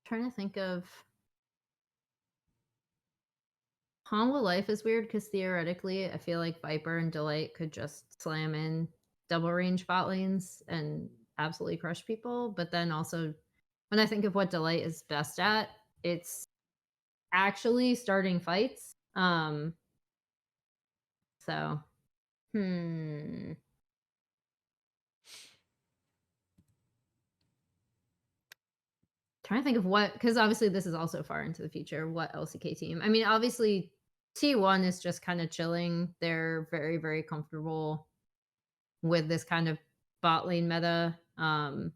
Trying to think of Hanwha Life is weird because theoretically, I feel like Viper and Delight could just slam in double range bot lanes and absolutely crush people. But then also, when I think of what Delight is best at, it's actually starting fights. So, trying to think of what, because obviously this is also far into the future. What LCK team? I mean, obviously T1 is just kind of chilling. They're very, very comfortable with this kind of bot lane meta. So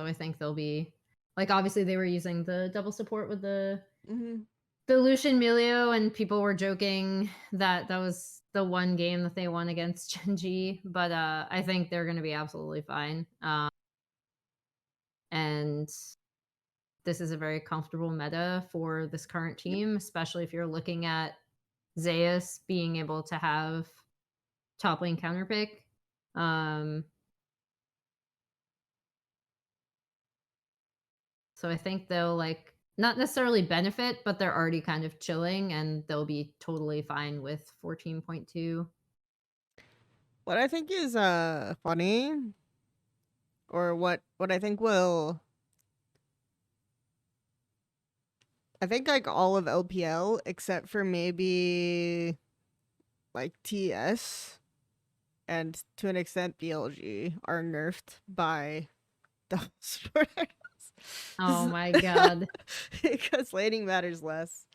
I think they'll be like, obviously they were using the double support with Mm-hmm. the Lucian Melio, and people were joking that that was the one game that they won against Genji, but I think they're going to be absolutely fine. And this is a very comfortable meta for this current Yep. team, especially if you're looking at Zeus being able to have top lane counterpick. Um, So I think they'll like not necessarily benefit, but they're already kind of chilling and they'll be totally fine with 14.2. What I think is funny, or what I think will, I think like all of LPL except for maybe like TS and to an extent BLG are nerfed by double support Oh items. my god. Because laning matters less.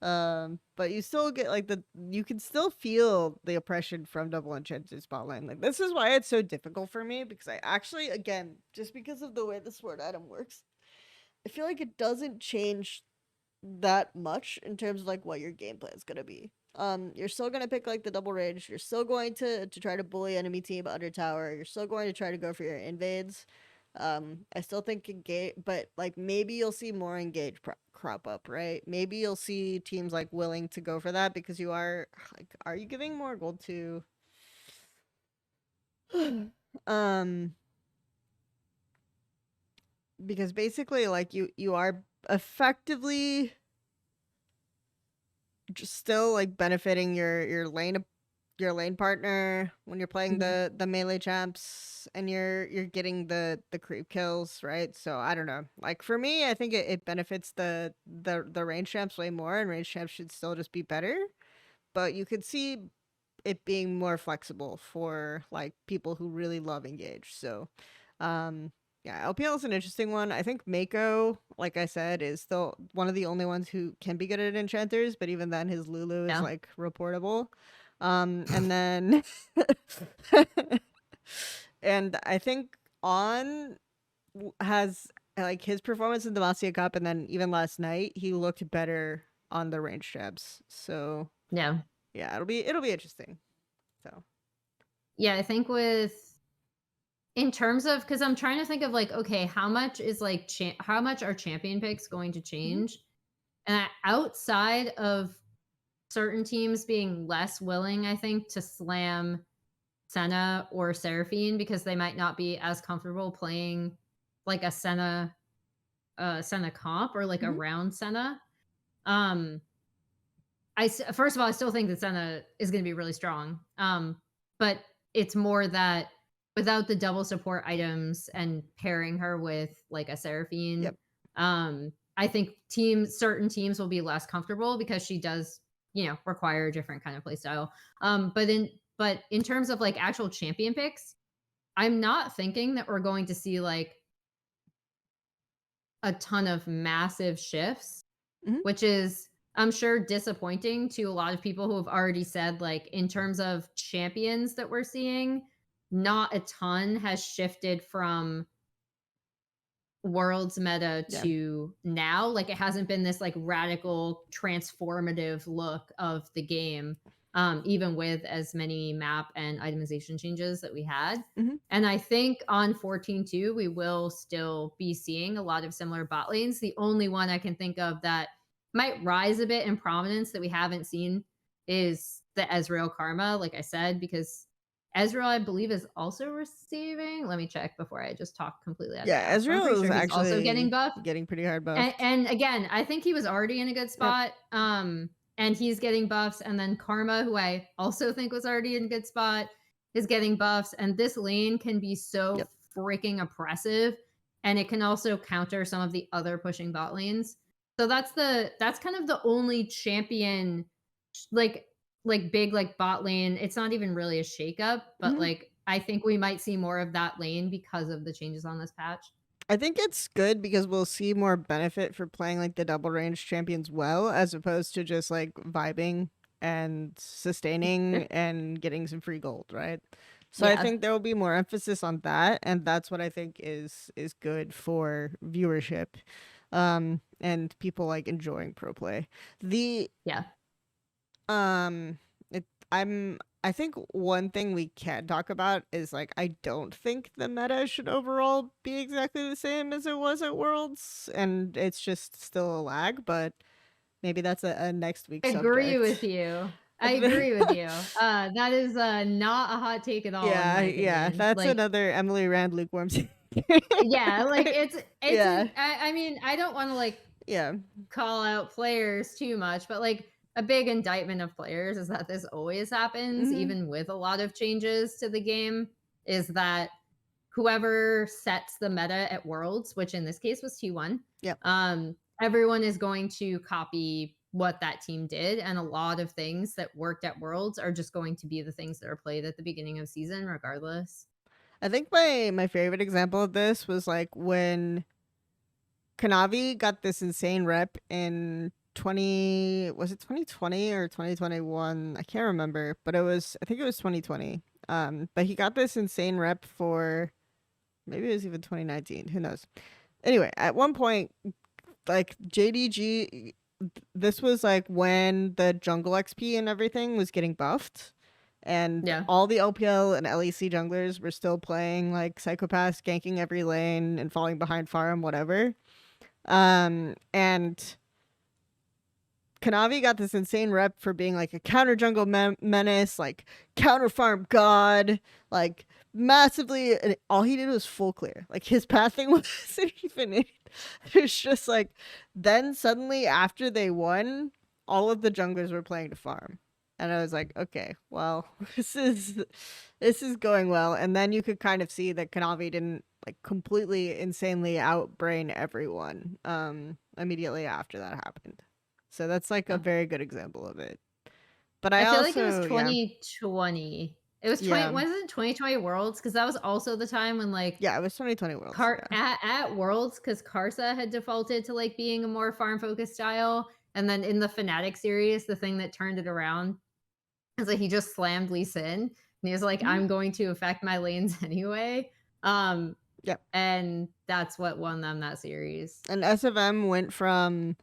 But you still get like you can still feel the oppression from double enchanted spotlight. Like this is why it's so difficult for me, because I actually, again, just because of the way the sword item works, I feel like it doesn't change that much in terms of like what your gameplay is gonna be. You're still gonna pick like the double range. You're still going to try to bully enemy team under tower. You're still going to try to go for your invades. I still think engage, but like maybe you'll see more engage crop up, right? Maybe you'll see teams like willing to go for that because you are like, are you giving more gold to? um, because basically like you are effectively just still like benefiting your lane partner when you're playing Mhm. the melee champs, and you're getting the creep kills, right? So I don't know. Like for me, I think it benefits the range champs way more, and range champs should still just be better. But you could see it being more flexible for like people who really love engage. So um yeah, LPL is an interesting one. I think Mako, like I said, is still one of the only ones who can be good at enchanters, but even then his Lulu is Yeah. like reportable. And then and I think On has like his performance in the Demacia Cup, and then even last night he looked better on the range traps. So Yeah. yeah, it'll be interesting. So Yeah, I think with in terms of because I'm trying to think of like, okay, how much is like how much are champion picks going to mhm. change? And outside of certain teams being less willing, I think, to slam Senna or Seraphine because they might not be as comfortable playing like a Senna comp or like Mhm. around Senna. Um, first of all, I still think that Senna is going to be really strong. But it's more that without the double support items and pairing her with like a Seraphine, Yep. I think certain teams will be less comfortable because she does, require a different kind of play style. But in terms of like actual champion picks, I'm not thinking that we're going to see like a ton of massive shifts, Mhm. which is, I'm sure, disappointing to a lot of people who have already said, like, in terms of champions that we're seeing, not a ton has shifted from Worlds meta Yeah. to now. Like, it hasn't been this like radical transformative look of the game, even with as many map and itemization changes that we had. Mhm. And I think on 14.2 we will still be seeing a lot of similar bot lanes. The only one I can think of that might rise a bit in prominence that we haven't seen is the Ezreal Karma, like I said, because Ezreal, I believe, is also receiving. Let me check before I just talk completely out of my Yeah, ass. But I'm pretty Ezreal is sure he's also getting actually buffed. getting pretty hard And, buffed. and again, I think he was already in a good Yep. spot. And he's getting buffs. And then Karma, who I also think was already in a good spot, is getting buffs. And this lane can be so Yep. freaking oppressive. And it can also counter some of the other pushing bot lanes. So that's kind of the only champion like big like bot lane. It's not even really a shakeup, but Mhm. like I think we might see more of that lane because of the changes on this patch. I think it's good because we'll see more benefit for playing like the double range champions well, as opposed to just like vibing and sustaining and getting some free gold, right? So I Yeah. think there will be more emphasis on that, and that's what I think is good for viewership, and people like enjoying pro play. The Yeah. it I think one thing we can talk about is like I don't think the meta should overall be exactly the same as it was at Worlds, and it's just still a lag, but maybe that's a next week Agree with subject. you. I agree with you. That is not a hot take at all in Yeah, my yeah, opinion. that's Like another Emily Rand lukewarm. Yeah, like Yeah. I mean, I don't want to like Yeah. call out players too much, but like a big indictment of players is that this always happens, Mhm. even with a lot of changes to the game, is that whoever sets the meta at Worlds, which in this case was T1, Yep. everyone is going to copy what that team did. And a lot of things that worked at Worlds are just going to be the things that are played at the beginning of season, regardless. I think my favorite example of this was like when Kanavi got this insane rep in 20, was it 2020 or 2021? I can't remember, but I think it was 2020. But he got this insane rep for, maybe it was even 2019, who knows. Anyway, at one point, like JDG, this was like when the jungle XP and everything was getting buffed, and Yeah. all the LPL and LEC junglers were still playing like psychopaths, ganking every lane and falling behind farm, whatever. And Kanavi got this insane rep for being like a counter jungle menace, like counter farm god, like massively. And all he did was full clear. Like his pathing wasn't even it. It was just like, then suddenly after they won, all of the junglers were playing to farm. And I was like, okay, well, this is going well. And then you could kind of see that Kanavi didn't like completely insanely outbrain everyone immediately after that happened. So that's like a Yeah. very good example of it. But I I feel like it was also, yeah, 2020. It was 20, yeah, was it 2020 Worlds? Because that was also the time when like yeah, it was 2020 Worlds. Yeah. At Worlds, because Karsa had defaulted to like being a more farm focused style. And then in the Fnatic series, the thing that turned it around is that he just slammed Lee Sin. And he was like, Mhm. I'm going to affect my lanes anyway. Um, Yep. and that's what won them that series. And SFM went from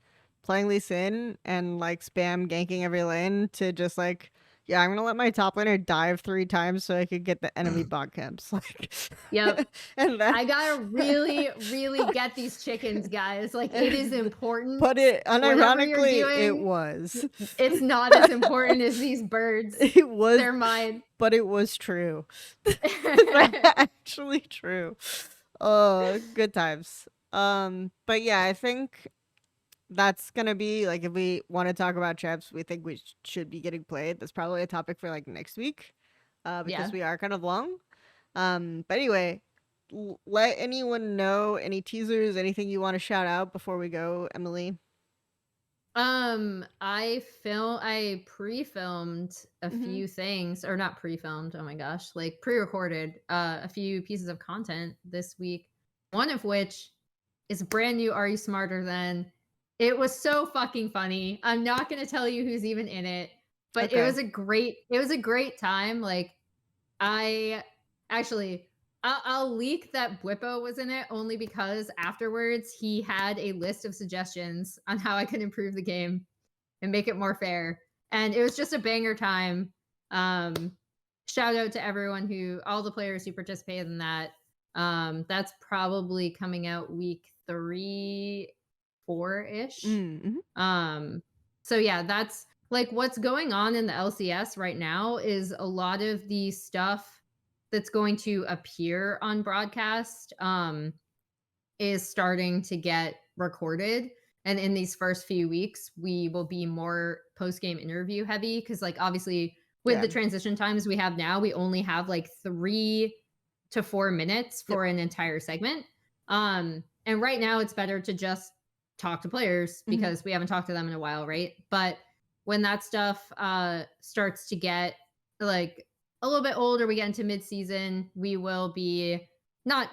playing Lee Sin and like spam ganking every lane to just like, yeah, I'm gonna let my top laner dive 3 times so I could get the enemy bot camps. Like, Yep. and then, I gotta really, really get these chickens, guys. Like, it is important. but it Whatever you're unironically it doing, was. it's not as important as these birds. It was, They're mine. but it was true. It's actually true. Oh, good times. But yeah, I think that's gonna be like if we want to talk about champs we think we should be getting played. That's probably a topic for like next week, because Yeah. we are kind of long. But anyway, let anyone know any teasers, anything you want to shout out before we go, Emily. I pre-filmed a Mm-hmm. few things, or not pre-filmed, oh my gosh, like pre-recorded a few pieces of content this week. One of which is brand new Are You Smarter Than? It was so fucking funny. I'm not gonna tell you who's even in it, but Okay. it was a great time. Like I actually I'll leak that Bwippo was in it only because afterwards he had a list of suggestions on how I could improve the game and make it more fair. And it was just a banger time. Um, Shout out to everyone all the players who participated in that. That's probably coming out week 3, 4-ish. Mm-hmm. So yeah, that's like what's going on in the LCS right now is a lot of the stuff that's going to appear on broadcast is starting to get recorded. And in these first few weeks, we will be more post game interview heavy because, like, obviously, with Yeah. the transition times we have now, we only have like 3 to 4 minutes Yep. for an entire segment. And right now, it's better to just talk to players Mm-hmm. because we haven't talked to them in a while, right? But when that stuff starts to get like a little bit older, we get into mid season, we will be not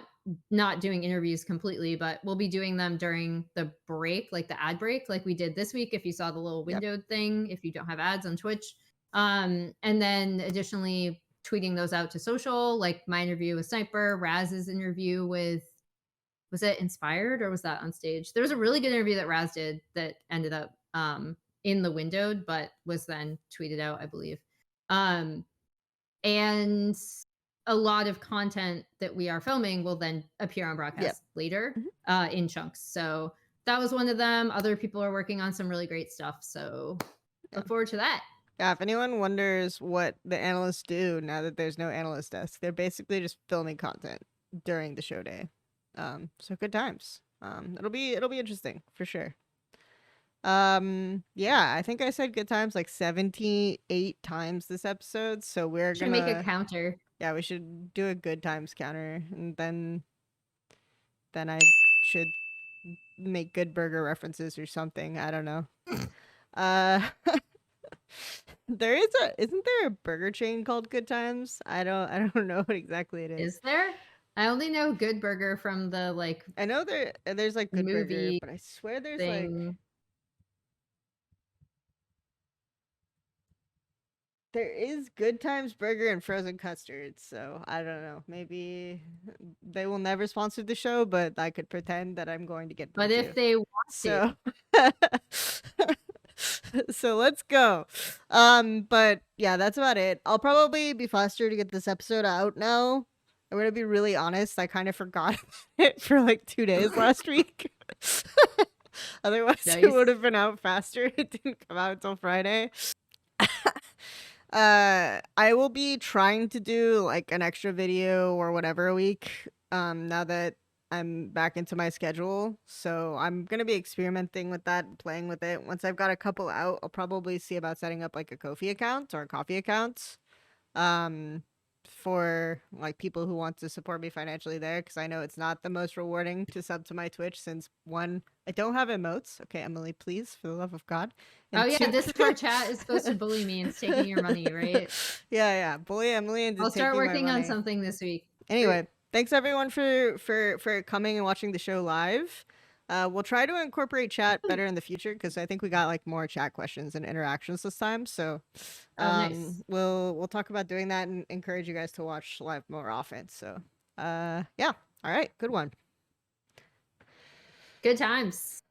not doing interviews completely, but we'll be doing them during the break, like the ad break, like we did this week. If you saw the little Yep. windowed thing, if you don't have ads on Twitch, and then additionally tweeting those out to social, like my interview with Sniper, Raz's interview with, was it Inspired or was that on stage? There was a really good interview that Raz did that ended up in the windowed, but was then tweeted out, I believe. And a lot of content that we are filming will then appear on Yep. broadcast later Mm-hmm. in chunks. So that was one of them. Other people are working on some really great stuff. So Yeah. look forward to that. Yeah, if anyone wonders what the analysts do now that there's no analyst desk, they're basically just filming content during the show day. So good times. It'll be interesting for sure. Yeah, I think I said good times like 78 times this episode, so we're Should make a gonna counter. yeah, we should do a good times counter, and then I should make good burger references or something. I don't know. Uh isn't there a burger chain called Good Times? I don't know what exactly it is. Is there? I only know Good Burger from the like I know there's like Good Burger, movie but I swear there's like thing. there is Good Times Burger and frozen custards, so I don't know. Maybe they will never sponsor the show, but I could pretend that I'm going to get them But to. if they want to, So so let's go. But yeah, that's about it. I'll probably be faster to get this episode out now. I'm gonna be really honest, I kind of forgot it for like 2 days last week. Otherwise it nice. would have been out faster. It didn't come out until Friday. I will be trying to do like an extra video or whatever a week. Now that I'm back into my schedule, so I'm gonna be experimenting with that, playing with it. Once I've got a couple out, I'll probably see about setting up like a Kofi account or a coffee account. Um, for like people who want to support me financially there, because I know it's not the most rewarding to sub to my Twitch since one, I don't have emotes. Okay, Emily, please, for the love of God. Oh And yeah, two, this is where chat is supposed to bully me and taking your money, right? yeah, bully Emily into I'll start taking my working on money. something this week. Anyway, thanks everyone for coming and watching the show live. We'll try to incorporate chat better in the future because I think we got like more chat questions and interactions this time. So, Oh, nice. we'll talk about doing that and encourage you guys to watch live more often. So, yeah, all right, good one. Good times.